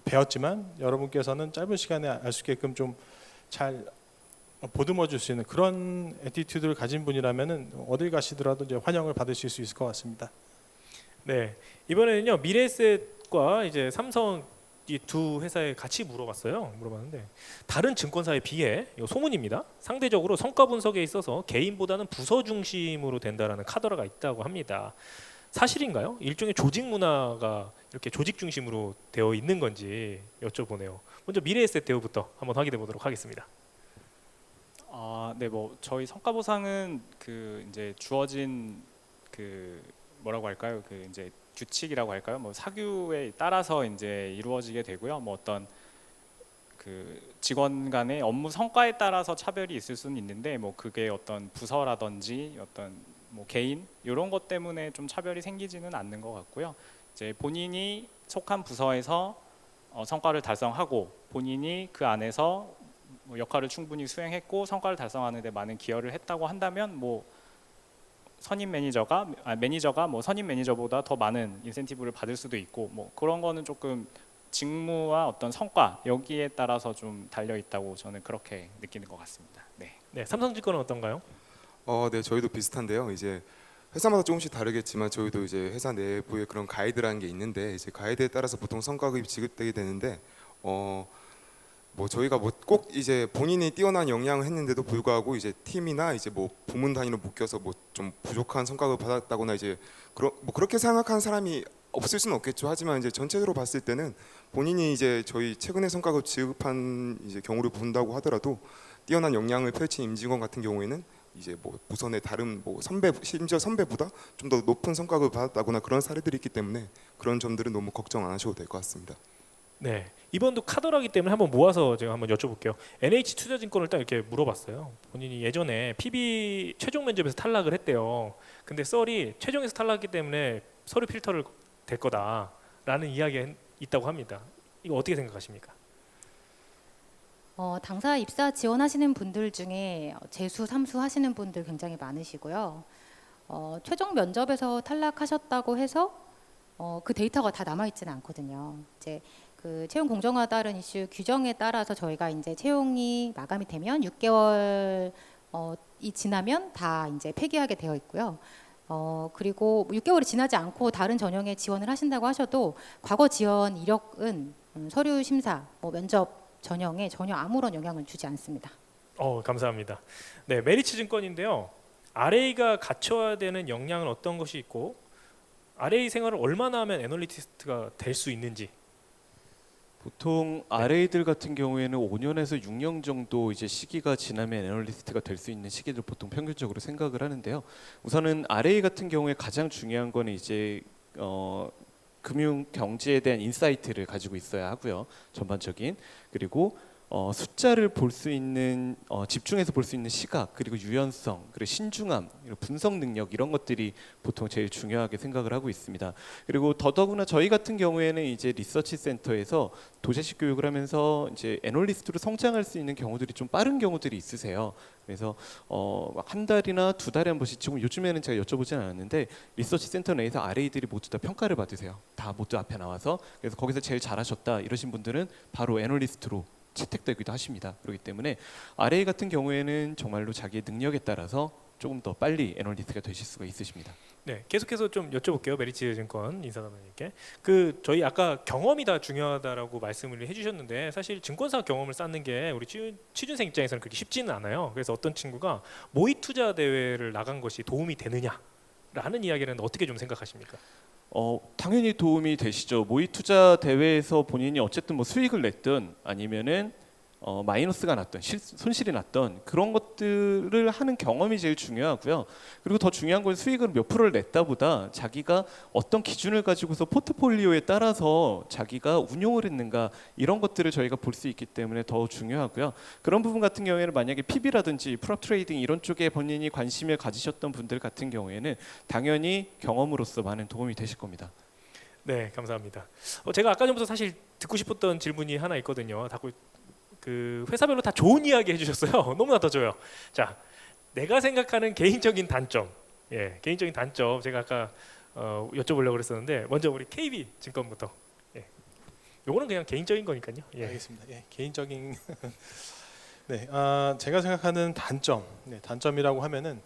배웠지만 여러분께서는 짧은 시간에 알 수 있게끔 좀 잘 보듬어 줄 수 있는 그런 애티튜드를 가진 분이라면은 어딜 가시더라도 이제 환영을 받으실 수 있을 것 같습니다. 네. 이번에는요. 미래에셋과 이제 삼성 이 두 회사에 같이 물어봤는데 다른 증권사에 비해 이거 소문입니다. 상대적으로 성과 분석에 있어서 개인보다는 부서 중심으로 된다라는 카더라가 있다고 합니다. 사실인가요? 일종의 조직 문화가 이렇게 조직 중심으로 되어 있는 건지 여쭤보네요. 먼저 미래에셋 대우부터 한번 확인해 보도록 하겠습니다. 네, 뭐 저희 성과 보상은 그 이제 주어진 그 뭐라고 할까요? 그 이제 규칙이라고 할까요? 뭐 사규에 따라서 이제 이루어지게 되고요. 뭐 어떤 그 직원 간의 업무 성과에 따라서 차별이 있을 수는 있는데 뭐 그게 어떤 부서라든지 어떤 뭐 개인 이런 것 때문에 좀 차별이 생기지는 않는 것 같고요. 이제 본인이 속한 부서에서 성과를 달성하고 본인이 그 안에서 뭐 역할을 충분히 수행했고 성과를 달성하는 데 많은 기여를 했다고 한다면 뭐 매니저가 뭐 선임 매니저보다 더 많은 인센티브를 받을 수도 있고 뭐 그런 거는 조금 직무와 어떤 성과 여기에 따라서 좀 달려 있다고 저는 그렇게 느끼는 것 같습니다. 네. 네, 삼성증권은 어떤가요? 네, 저희도 비슷한데요. 이제 회사마다 조금씩 다르겠지만 저희도 이제 회사 내부에 그런 가이드라는 게 있는데 이제 가이드에 따라서 보통 성과급이 지급되게 되는데 뭐 저희가 뭐 꼭 이제 본인이 뛰어난 역량을 했는데도 불구하고 이제 팀이나 이제 뭐 부문 단위로 묶여서 뭐 좀 부족한 성과급을 받았다거나 이제 뭐 그렇게 생각하는 사람이 없을 수는 없겠죠. 하지만 이제 전체적으로 봤을 때는 본인이 이제 저희 최근에 성과급 지급한 이제 경우를 본다고 하더라도 뛰어난 역량을 펼친 임직원 같은 경우에는 이제 뭐 부선의 다른 뭐 심지어 선배보다 좀 더 높은 성과급을 받았다거나 그런 사례들이 있기 때문에 그런 점들은 너무 걱정 안 하셔도 될 것 같습니다. 네, 이번도 카더라기 때문에 한번 모아서 제가 한번 여쭤볼게요. NH투자증권을 딱 이렇게 물어봤어요. 본인이 예전에 PB 최종 면접에서 탈락을 했대요. 근데 썰이 최종에서 탈락했기 때문에 서류 필터를 될 거다라는 이야기가 있다고 합니다. 이거 어떻게 생각하십니까? 당사 입사 지원하시는 분들 중에 재수, 삼수 하시는 분들 굉장히 많으시고요. 최종 면접에서 탈락하셨다고 해서 그 데이터가 다 남아 있지는 않거든요. 이제 그 채용 공정화 따른 이슈 규정에 따라서 저희가 이제 채용이 마감이 되면 6개월 이 지나면 다 이제 폐기하게 되어 있고요. 그리고 6개월이 지나지 않고 다른 전형에 지원을 하신다고 하셔도 과거 지원 이력은 서류 심사, 뭐 면접 전형에 전혀 아무런 영향을 주지 않습니다. 감사합니다. 네, 메리츠증권인데요. RA가 갖춰야 되는 역량은 어떤 것이 있고 RA 생활을 얼마나 하면 애널리스트가 될 수 있는지. 보통 RA들 같은 경우에는 5년에서 6년 정도 이제 시기가 지나면 애널리스트가 될 수 있는 시기를 보통 평균적으로 생각을 하는데요. 우선은 RA 같은 경우에 가장 중요한 거는 이제 금융 경제에 대한 인사이트를 가지고 있어야 하고요. 전반적인 그리고 숫자를 볼 수 있는 집중해서 볼 수 있는 시각 그리고 유연성 그리고 신중함 그리고 분석 능력 이런 것들이 보통 제일 중요하게 생각을 하고 있습니다. 그리고 더더구나 저희 같은 경우에는 이제 리서치 센터에서 도제식 교육을 하면서 이제 애널리스트로 성장할 수 있는 경우들이 좀 빠른 경우들이 있으세요. 그래서 한 달이나 두 달에 한 번씩 지금 요즘에는 제가 여쭤보진 않았는데 리서치 센터 내에서 RA들이 모두 다 평가를 받으세요. 다 모두 앞에 나와서 그래서 거기서 제일 잘하셨다 이러신 분들은 바로 애널리스트로 채택되기도 하십니다. 그렇기 때문에 RA 같은 경우에는 정말로 자기의 능력에 따라서 조금 더 빨리 애널리스트가 되실 수가 있으십니다. 네, 계속해서 좀 여쭤볼게요. 메리츠 증권 인사담당님께. 그 저희 아까 경험이 다 중요하다라고 말씀을 해주셨는데 사실 증권사 경험을 쌓는 게 우리 취준생 입장에서는 그렇게 쉽지는 않아요. 그래서 어떤 친구가 모의 투자 대회를 나간 것이 도움이 되느냐라는 이야기는 어떻게 좀 생각하십니까? 당연히 도움이 되시죠. 모의 투자 대회에서 본인이 어쨌든 뭐 수익을 냈든 아니면은 마이너스가 났던 손실이 났던 그런 것들을 하는 경험이 제일 중요하고요. 그리고 더 중요한 건 수익을 몇 프로를 냈다보다 자기가 어떤 기준을 가지고서 포트폴리오에 따라서 자기가 운용을 했는가 이런 것들을 저희가 볼 수 있기 때문에 더 중요하고요. 그런 부분 같은 경우에는 만약에 PB라든지 프롭 트레이딩 이런 쪽에 본인이 관심을 가지셨던 분들 같은 경우에는 당연히 경험으로서 많은 도움이 되실 겁니다. 네, 감사합니다. 제가 아까 전부터 사실 듣고 싶었던 질문이 하나 있거든요. 그 회사별로 다 좋은 이야기 해주셨어요. 너무나 더 좋아요. 자, 내가 생각하는 개인적인 단점, 개인적인 단점 제가 아까 여쭤보려고 그랬었는데 먼저 우리 KB 증권부터. 요거는 그냥 개인적인 거니까요. 알겠습니다. 개인적인 네, 제가 생각하는 단점, 단점이라고 하면은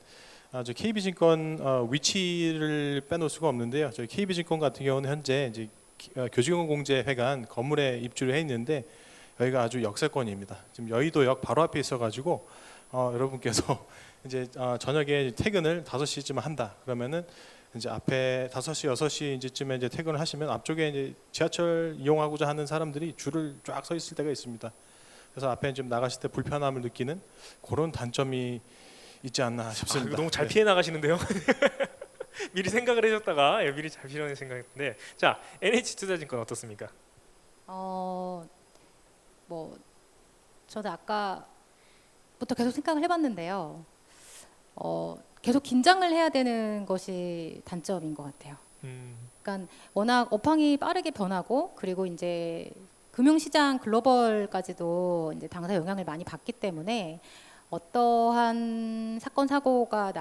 저 KB증권 위치를 빼놓을 수가 없는데요. 저희 KB증권 같은 경우는 현재 이제 교직원공제회관 건물에 입주를 해 있는데 여기가 아주 역세권입니다. 지금 여의도역 바로 앞에 있어가지고 여러분께서 이제 저녁에 퇴근을 5시쯤 한다. 그러면은 이제 앞에 5시, 6시 이제쯤에 이제 퇴근을 하시면 앞쪽에 이제 지하철 이용하고자 하는 사람들이 줄을 쫙 서 있을 때가 있습니다. 그래서 앞에 좀 나가실 때 불편함을 느끼는 그런 단점이 있지 않나 싶습니다. 너무 잘 피해 나가시는데요. 미리 생각을 해줬다가 미리 잘 피해 생각했는데, 자 NH투자증권 어떻습니까? 뭐 저도 아까부터 계속 생각을 해봤는데요. 계속 긴장을 해야 되는 것이 단점인 것 같아요. 그러니까 워낙 업황이 빠르게 변하고 그리고 이제 금융시장 글로벌까지도 이제 당사 영향을 많이 받기 때문에 어떠한 사건 사고가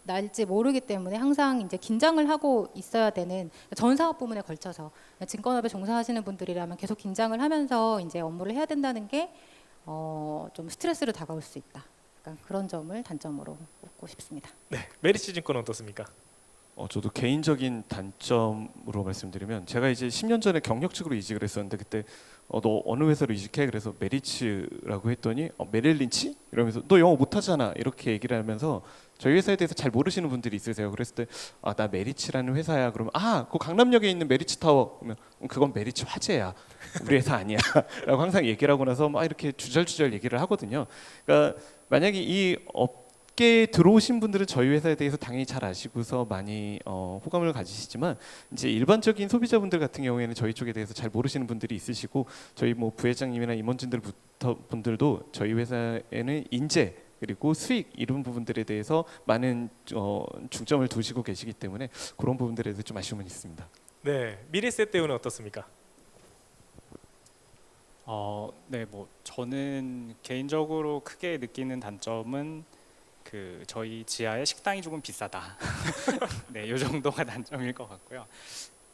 날지 모르기 때문에 항상 이제 긴장을 하고 있어야 되는 전 사업 부문에 걸쳐서 증권업에 종사하시는 분들이라면 계속 긴장을 하면서 이제 업무를 해야 된다는 게 좀 스트레스로 다가올 수 있다. 그러니까 그런 점을 단점으로 꼽고 싶습니다. 네, 메리츠 증권 어떻습니까? 저도 개인적인 단점으로 말씀드리면 제가 이제 10년 전에 경력직으로 이직을 했었는데 그때 너 어느 회사로 이직해? 그래서 메리츠라고 했더니 메릴 린치? 이러면서 너 영어 못하잖아 이렇게 얘기를 하면서 저희 회사에 대해서 잘 모르시는 분들이 있으세요. 그랬을 때 나 메리츠라는 회사야. 그러면 그 강남역에 있는 메리츠 타워. 그러면 그건 메리츠 화재야. 우리 회사 아니야. 라고 항상 얘기를 하고 나서 막 이렇게 주절주절 얘기를 하거든요. 그러니까 만약에 이 업계에 들어오신 분들은 저희 회사에 대해서 당연히 잘 아시고서 많이 호감을 가지시지만 이제 일반적인 소비자분들 같은 경우에는 저희 쪽에 대해서 잘 모르시는 분들이 있으시고 저희 뭐 부회장님이나 임원진들부터 저희 회사에는 인재 그리고 수익 이런 부분들에 대해서 많은 중점을 두시고 계시기 때문에 그런 부분들에 대해서 좀 아쉬움은 있습니다. 네, 미래세 때문에 어떻습니까? 네, 뭐 저는 개인적으로 크게 느끼는 단점은 저희 지하에 식당이 조금 비싸다. 네, 이 정도가 단점일 것 같고요.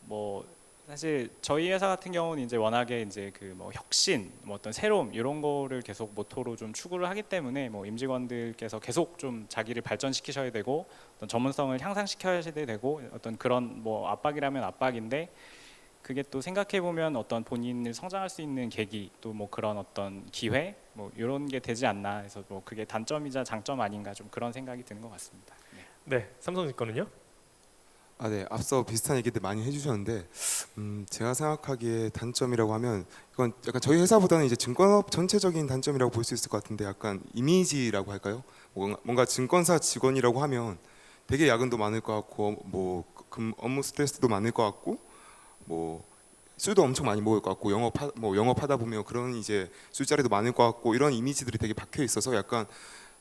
뭐 사실 저희 회사 같은 경우는 이제 워낙에 이제 뭐 혁신, 뭐 어떤 새로움 이런 거를 계속 모토로 좀 추구를 하기 때문에 뭐 임직원들께서 계속 좀 자기를 발전시키셔야 되고 어떤 전문성을 향상시켜야 되고 어떤 그런 뭐 압박이라면 압박인데 그게 또 생각해 보면 어떤 본인을 성장할 수 있는 계기 또 뭐 그런 어떤 기회 뭐 이런 게 되지 않나 해서 뭐 그게 단점이자 장점 아닌가 좀 그런 생각이 드는 것 같습니다. 네, 삼성증권은요? 네, 앞서 비슷한 얘기들 많이 해주셨는데 제가 생각하기에 단점이라고 하면 이건 약간 저희 회사보다는 이제 증권업 전체적인 단점이라고 볼 수 있을 것 같은데 약간 이미지라고 할까요? 뭔가 증권사 직원이라고 하면 되게 야근도 많을 것 같고 뭐 업무 스트레스도 많을 것 같고 뭐 술도 엄청 많이 먹을 것 같고 영업하다 보면 그런 이제 술자리도 많을 것 같고 이런 이미지들이 되게 박혀 있어서 약간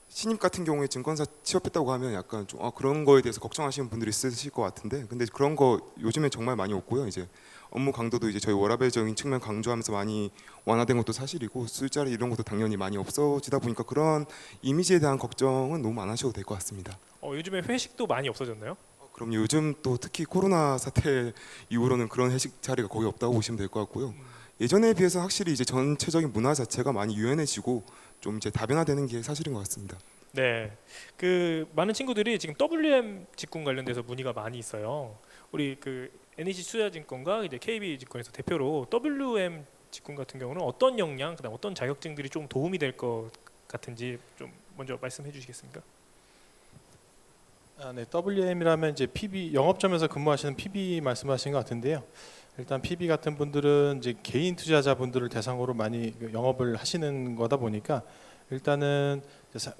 신입 같은 경우에 증권사 취업했다고 하면 약간 좀 그런 거에 대해서 걱정하시는 분들이 있으실 것 같은데 근데 그런 거 요즘에 정말 많이 없고요. 이제 업무 강도도 이제 저희 워라밸적인 측면 강조하면서 많이 완화된 것도 사실이고 술자리 이런 것도 당연히 많이 없어지다 보니까 그런 이미지에 대한 걱정은 너무 안 하셔도 될 것 같습니다. 요즘에 회식도 많이 없어졌나요? 그럼 요즘 또 특히 코로나 사태 이후로는 그런 회식 자리가 거의 없다고 보시면 될 것 같고요. 예전에 비해서 확실히 이제 전체적인 문화 자체가 많이 유연해지고 좀 이제 다변화되는 게 사실인 것 같습니다. 네, 그 많은 친구들이 지금 WM 직군 관련돼서 문의가 많이 있어요. 우리 그 NH투자증권과 이제 KB증권에서 대표로 WM 직군 같은 경우는 어떤 역량, 그다음 어떤 자격증들이 좀 도움이 될 것 같은지 좀 먼저 말씀해 주시겠습니까? 네, WM이라면 이제 PB 영업점에서 근무하시는 PB 말씀하신 것 같은데요. 일단 PB 같은 분들은 이제 개인 투자자분들을 대상으로 많이 영업을 하시는 거다 보니까 일단은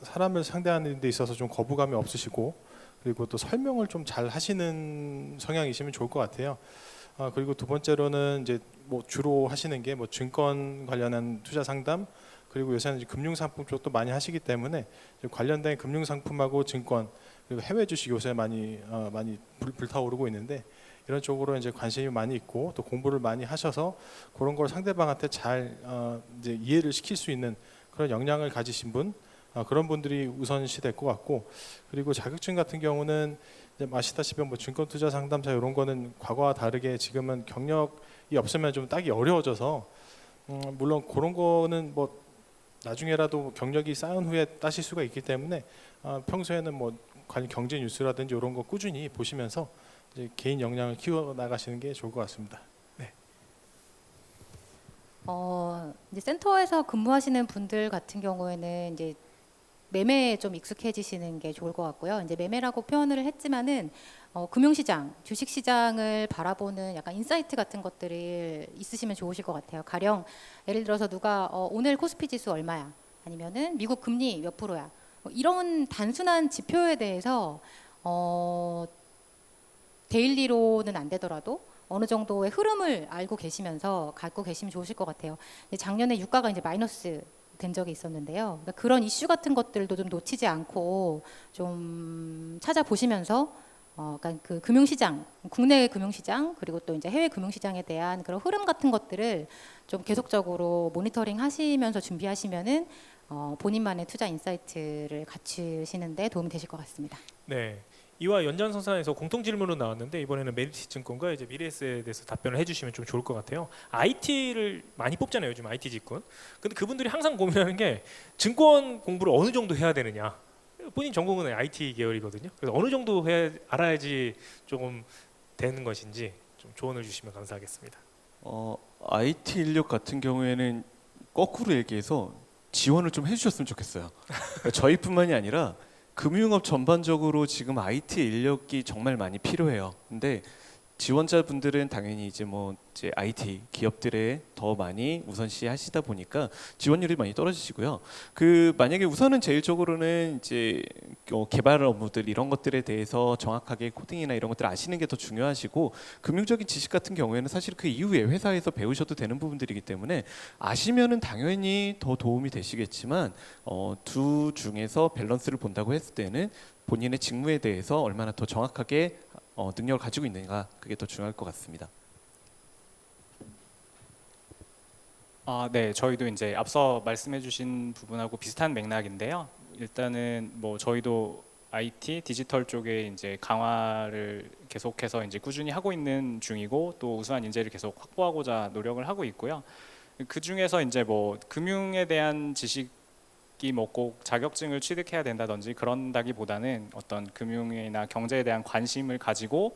사람을 상대하는 데 있어서 좀 거부감이 없으시고 그리고 또 설명을 좀 잘 하시는 성향이시면 좋을 것 같아요. 그리고 두 번째로는 이제 뭐 주로 하시는 게 뭐 증권 관련한 투자 상담 그리고 요새는 이제 금융상품 쪽도 많이 하시기 때문에 관련된 금융상품하고 증권 그리고 해외 주식 요새 많이 불타오르고 있는데 이런 쪽으로 이제 관심이 많이 있고 또 공부를 많이 하셔서 그런 걸 상대방한테 잘 이제 이해를 시킬 수 있는 그런 역량을 가지신 분 그런 분들이 우선시 될 것 같고 그리고 자격증 같은 경우는 이제 아시다시피 뭐 증권 투자 상담사 이런 거는 과거와 다르게 지금은 경력이 없으면 좀 따기 어려워져서 물론 그런 거는 뭐 나중에라도 경력이 쌓은 후에 따실 수가 있기 때문에 평소에는 뭐 관련 경제 뉴스라든지 이런 거 꾸준히 보시면서 이제 개인 역량을 키워 나가시는 게 좋을 것 같습니다. 이제 센터에서 근무하시는 분들 같은 경우에는 이제 매매에 좀 익숙해지시는 게 좋을 것 같고요. 이제 매매라고 표현을 했지만은 금융시장, 주식시장을 바라보는 약간 인사이트 같은 것들이 있으시면 좋으실 것 같아요. 가령 예를 들어서 누가 오늘 코스피 지수 얼마야? 아니면은 미국 금리 몇 프로야? 이런 단순한 지표에 대해서 데일리로는 안 되더라도 어느 정도의 흐름을 알고 계시면서 갖고 계시면 좋으실 것 같아요. 작년에 유가가 이제 마이너스 된 적이 있었는데요. 그러니까 그런 이슈 같은 것들도 좀 놓치지 않고 좀 찾아보시면서 그러니까 그 금융시장, 국내 금융시장 그리고 또 이제 해외 금융시장에 대한 그런 흐름 같은 것들을 좀 계속적으로 모니터링 하시면서 준비하시면은 본인만의 투자 인사이트를 갖추시는데 도움이 되실 것 같습니다. 네. 이와 연장선상에서 공통 질문으로 나왔는데 이번에는 메리츠증권과 이제 미래에셋에 대해서 답변을 해주시면 좀 좋을 것 같아요. IT를 많이 뽑잖아요, 요즘 IT 직군. 근데 그분들이 항상 고민하는 게 증권 공부를 어느 정도 해야 되느냐. 본인 전공은 IT 계열이거든요. 그래서 어느 정도 알아야지 조금 되는 것인지 좀 조언을 주시면 감사하겠습니다. IT 인력 같은 경우에는 거꾸로 얘기해서 지원을 좀 해주셨으면 좋겠어요. 저희뿐만이 아니라 금융업 전반적으로 지금 IT 인력이 정말 많이 필요해요. 근데 지원자분들은 당연히 이제 IT 기업들에 더 많이 우선시 하시다 보니까 지원율이 많이 떨어지시고요. 그 만약에 우선은 제일적으로는 이제 개발 업무들 이런 것들에 대해서 정확하게 코딩이나 이런 것들 아시는 게 더 중요하시고 금융적인 지식 같은 경우에는 사실 그 이후에 회사에서 배우셔도 되는 부분들이기 때문에 아시면은 당연히 더 도움이 되시겠지만 두 중에서 밸런스를 본다고 했을 때는 본인의 직무에 대해서 얼마나 더 정확하게 능력을 가지고 있는가 그게 더 중요할 것 같습니다. 네, 저희도 이제 앞서 말씀해주신 부분하고 비슷한 맥락인데요. 일단은 뭐 저희도 IT 디지털 쪽에 이제 강화를 계속해서 이제 꾸준히 하고 있는 중이고 또 우수한 인재를 계속 확보하고자 노력을 하고 있고요. 그 중에서 이제 뭐 금융에 대한 지식 뭐 꼭 자격증을 취득해야 된다든지 그런다기보다는 어떤 금융이나 경제에 대한 관심을 가지고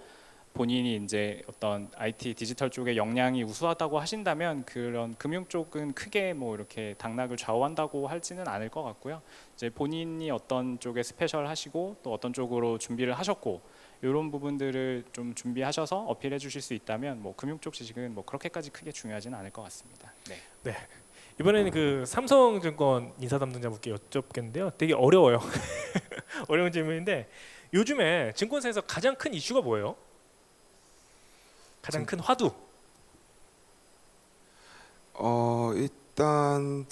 본인이 이제 어떤 IT 디지털 쪽의 역량이 우수하다고 하신다면 그런 금융 쪽은 크게 뭐 이렇게 당락을 좌우한다고 할지는 않을 것 같고요. 이제 본인이 어떤 쪽에 스페셜하시고 또 어떤 쪽으로 준비를 하셨고 이런 부분들을 좀 준비하셔서 어필해 주실 수 있다면 뭐 금융 쪽 지식은 뭐 그렇게까지 크게 중요하지는 않을 것 같습니다. 네. 이번에는 그 삼성증권 인사 담당자분께 여쭙겠는데요. 되게 어려워요. 어려운 질문인데 요즘에 증권사에서 가장 큰 이슈가 뭐예요? 가장 큰 화두. 일단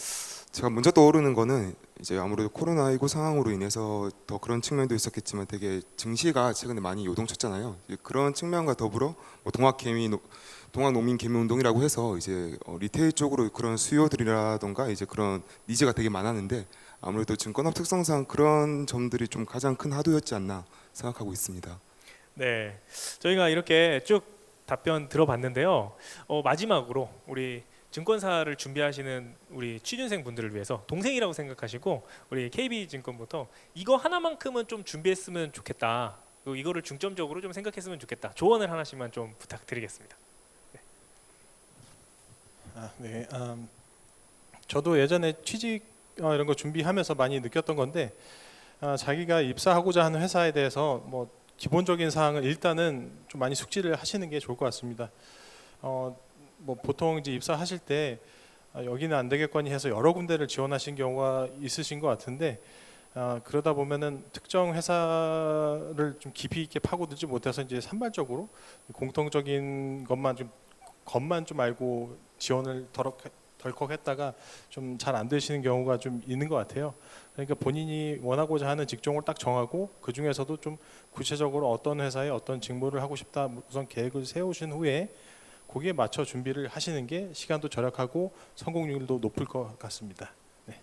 제가 먼저 떠오르는 거는 이제 아무래도 코로나19 상황으로 인해서 더 그런 측면도 있었겠지만 되게 증시가 최근에 많이 요동쳤잖아요. 그런 측면과 더불어 뭐 동학농민개미운동이라고 해서 이제 리테일 쪽으로 그런 수요들이라던가 이제 그런 니즈가 되게 많았는데 아무래도 증권업 특성상 그런 점들이 좀 가장 큰 화두였지 않나 생각하고 있습니다. 네, 저희가 이렇게 쭉 답변 들어봤는데요. 마지막으로 우리 증권사를 준비하시는 우리 취준생 분들을 위해서 동생이라고 생각하시고 우리 KB증권부터 이거 하나만큼은 좀 준비했으면 좋겠다. 그리고 이거를 중점적으로 좀 생각했으면 좋겠다. 조언을 하나씩만 좀 부탁드리겠습니다. 네, 저도 예전에 취직 이런 거 준비하면서 많이 느꼈던 건데 자기가 입사하고자 하는 회사에 대해서 뭐 기본적인 사항을 일단은 좀 많이 숙지를 하시는 게 좋을 것 같습니다. 뭐 보통 이제 입사하실 때 여기는 안 되겠거니 해서 여러 군데를 지원하신 경우가 있으신 것 같은데 그러다 보면은 특정 회사를 좀 깊이 있게 파고들지 못해서 이제 산발적으로 공통적인 것만 좀 알고 지원을 덜컥했다가 좀 잘 안 되시는 경우가 좀 있는 것 같아요. 그러니까 본인이 원하고자 하는 직종을 딱 정하고 그 중에서도 좀 구체적으로 어떤 회사에 어떤 직무를 하고 싶다 우선 계획을 세우신 후에 거기에 맞춰 준비를 하시는 게 시간도 절약하고 성공률도 높을 것 같습니다. 네.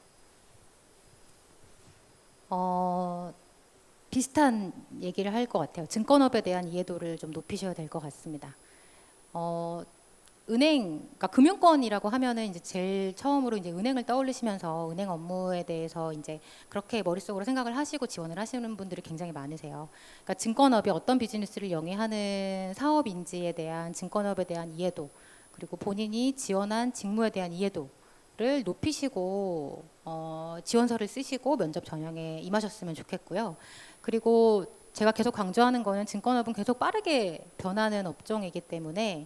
비슷한 얘기를 할 것 같아요. 증권업에 대한 이해도를 좀 높이셔야 될 것 같습니다. 그러니까 금융권이라고 하면은 이제 제일 처음으로 이제 은행을 떠올리시면서 은행 업무에 대해서 이제 그렇게 머릿속으로 생각을 하시고 지원을 하시는 분들이 굉장히 많으세요. 그러니까 증권업이 어떤 비즈니스를 영위하는 사업인지에 대한 증권업에 대한 이해도 그리고 본인이 지원한 직무에 대한 이해도를 높이시고 지원서를 쓰시고 면접 전형에 임하셨으면 좋겠고요. 그리고 제가 계속 강조하는 거는 증권업은 계속 빠르게 변하는 업종이기 때문에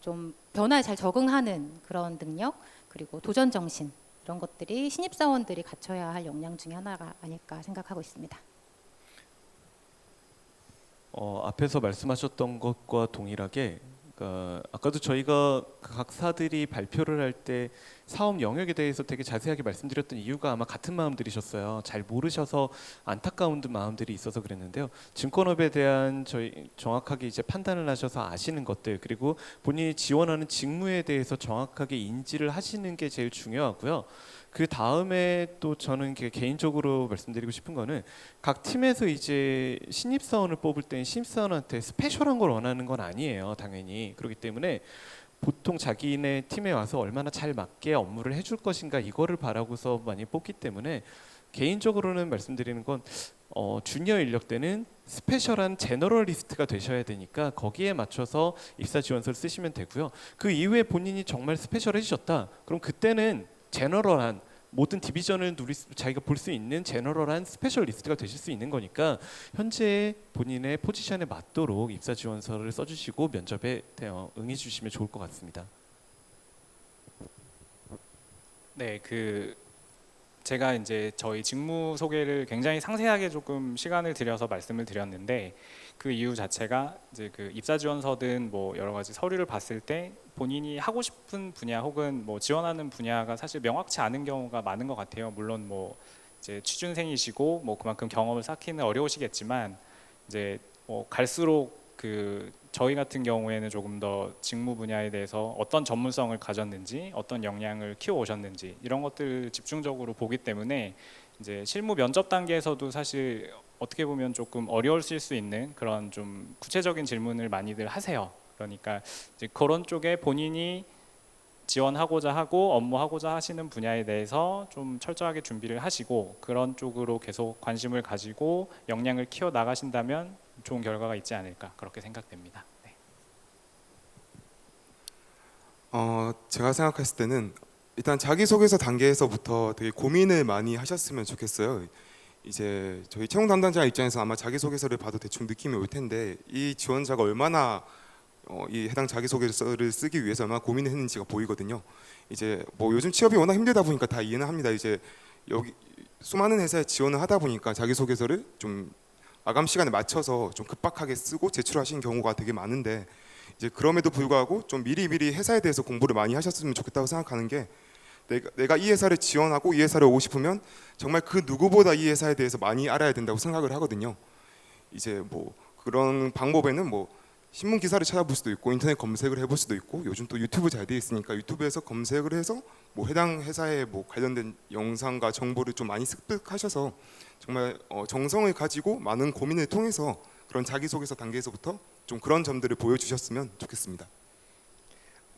좀 변화에 잘 적응하는 그런 능력 그리고 도전 정신 이런 것들이 신입사원들이 갖춰야 할 역량 중에 하나가 아닐까 생각하고 있습니다. 앞에서 말씀하셨던 것과 동일하게 아까도 저희가 각 사들이 발표를 할 때 사업 영역에 대해서 되게 자세하게 말씀드렸던 이유가 아마 같은 마음들이셨어요. 잘 모르셔서 안타까운 마음들이 있어서 그랬는데요. 증권업에 대한 저희 정확하게 이제 판단을 하셔서 아시는 것들 그리고 본인이 지원하는 직무에 대해서 정확하게 인지를 하시는 게 제일 중요하고요. 그 다음에 또 저는 개인적으로 말씀드리고 싶은 거는 각 팀에서 이제 신입사원을 뽑을 때 신입사원한테 스페셜한 걸 원하는 건 아니에요, 당연히. 그렇기 때문에 보통 자기네 팀에 와서 얼마나 잘 맞게 업무를 해줄 것인가 이거를 바라고서 많이 뽑기 때문에 개인적으로는 말씀드리는 건 주니어 인력 때는 스페셜한 제너럴리스트가 되셔야 되니까 거기에 맞춰서 입사 지원서를 쓰시면 되고요. 그 이후에 본인이 정말 스페셜해지셨다. 그럼 그때는 제너럴한 모든 디비전을 자기가 볼 수 있는 제너럴한 스페셜리스트가 되실 수 있는 거니까 현재 본인의 포지션에 맞도록 입사 지원서를 써주시고 면접에 응해 주시면 좋을 것 같습니다. 네, 제가 이제 저희 직무 소개를 굉장히 상세하게 조금 시간을 들여서 말씀을 드렸는데 그 이유 자체가 이제 그 입사 지원서든 뭐 여러 가지 서류를 봤을 때 본인이 하고 싶은 분야 혹은 뭐 지원하는 분야가 사실 명확치 않은 경우가 많은 것 같아요. 물론 뭐 이제 취준생이시고 뭐 그만큼 경험을 쌓기는 어려우시겠지만 이제 뭐 갈수록 저희 같은 경우에는 조금 더 직무 분야에 대해서 어떤 전문성을 가졌는지 어떤 역량을 키워 오셨는지 이런 것들을 집중적으로 보기 때문에 이제 실무 면접 단계에서도 사실 어떻게 보면 조금 어려우실 수 있는 그런 좀 구체적인 질문을 많이들 하세요. 그러니까 이제 그런 쪽에 본인이 지원하고자 하고 업무하고자 하시는 분야에 대해서 좀 철저하게 준비를 하시고 그런 쪽으로 계속 관심을 가지고 역량을 키워 나가신다면 좋은 결과가 있지 않을까 그렇게 생각됩니다. 네. 제가 생각했을 때는 일단 자기소개서 단계에서부터 되게 고민을 많이 하셨으면 좋겠어요. 이제 저희 채용 담당자 입장에서 아마 자기소개서를 봐도 대충 느낌이 올 텐데 이 지원자가 얼마나 이 해당 자기소개서를 쓰기 위해서 얼마나 고민을 했는지가 보이거든요. 이제 뭐 요즘 취업이 워낙 힘들다 보니까 다 이해는 합니다. 이제 여기 수많은 회사에 지원을 하다 보니까 자기소개서를 좀 마감 시간에 맞춰서 좀 급박하게 쓰고 제출하신 경우가 되게 많은데 이제 그럼에도 불구하고 좀 미리미리 회사에 대해서 공부를 많이 하셨으면 좋겠다고 생각하는 게 내가 이 회사를 지원하고 이 회사를 오고 싶으면 정말 그 누구보다 이 회사에 대해서 많이 알아야 된다고 생각을 하거든요. 이제 뭐 그런 방법에는 뭐 신문 기사를 찾아볼 수도 있고 인터넷 검색을 해볼 수도 있고 요즘 또 유튜브 잘 돼 있으니까 유튜브에서 검색을 해서 뭐 해당 회사에 뭐 관련된 영상과 정보를 좀 많이 습득하셔서 정말 정성을 가지고 많은 고민을 통해서 그런 자기소개서 단계에서부터 좀 그런 점들을 보여주셨으면 좋겠습니다.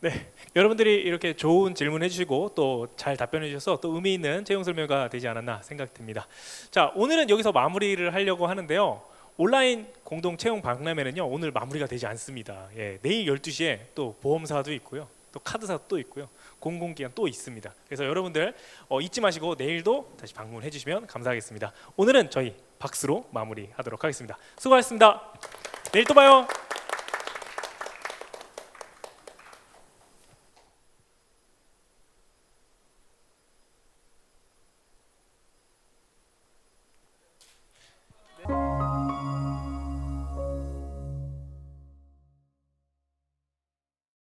네, 여러분들이 이렇게 좋은 질문해 주시고 또 잘 답변해 주셔서 또 의미 있는 채용 설명가 되지 않았나 생각됩니다. 자, 오늘은 여기서 마무리를 하려고 하는데요. 온라인 공동 채용 박람회는요, 오늘 마무리가 되지 않습니다. 예, 내일 12시에 또 보험사도 있고요. 또 카드사도 또 있고요. 공공기관 또 있습니다. 그래서 여러분들 잊지 마시고 내일도 다시 방문해 주시면 감사하겠습니다. 오늘은 저희 박수로 마무리하도록 하겠습니다. 수고하셨습니다. 내일 또 봐요.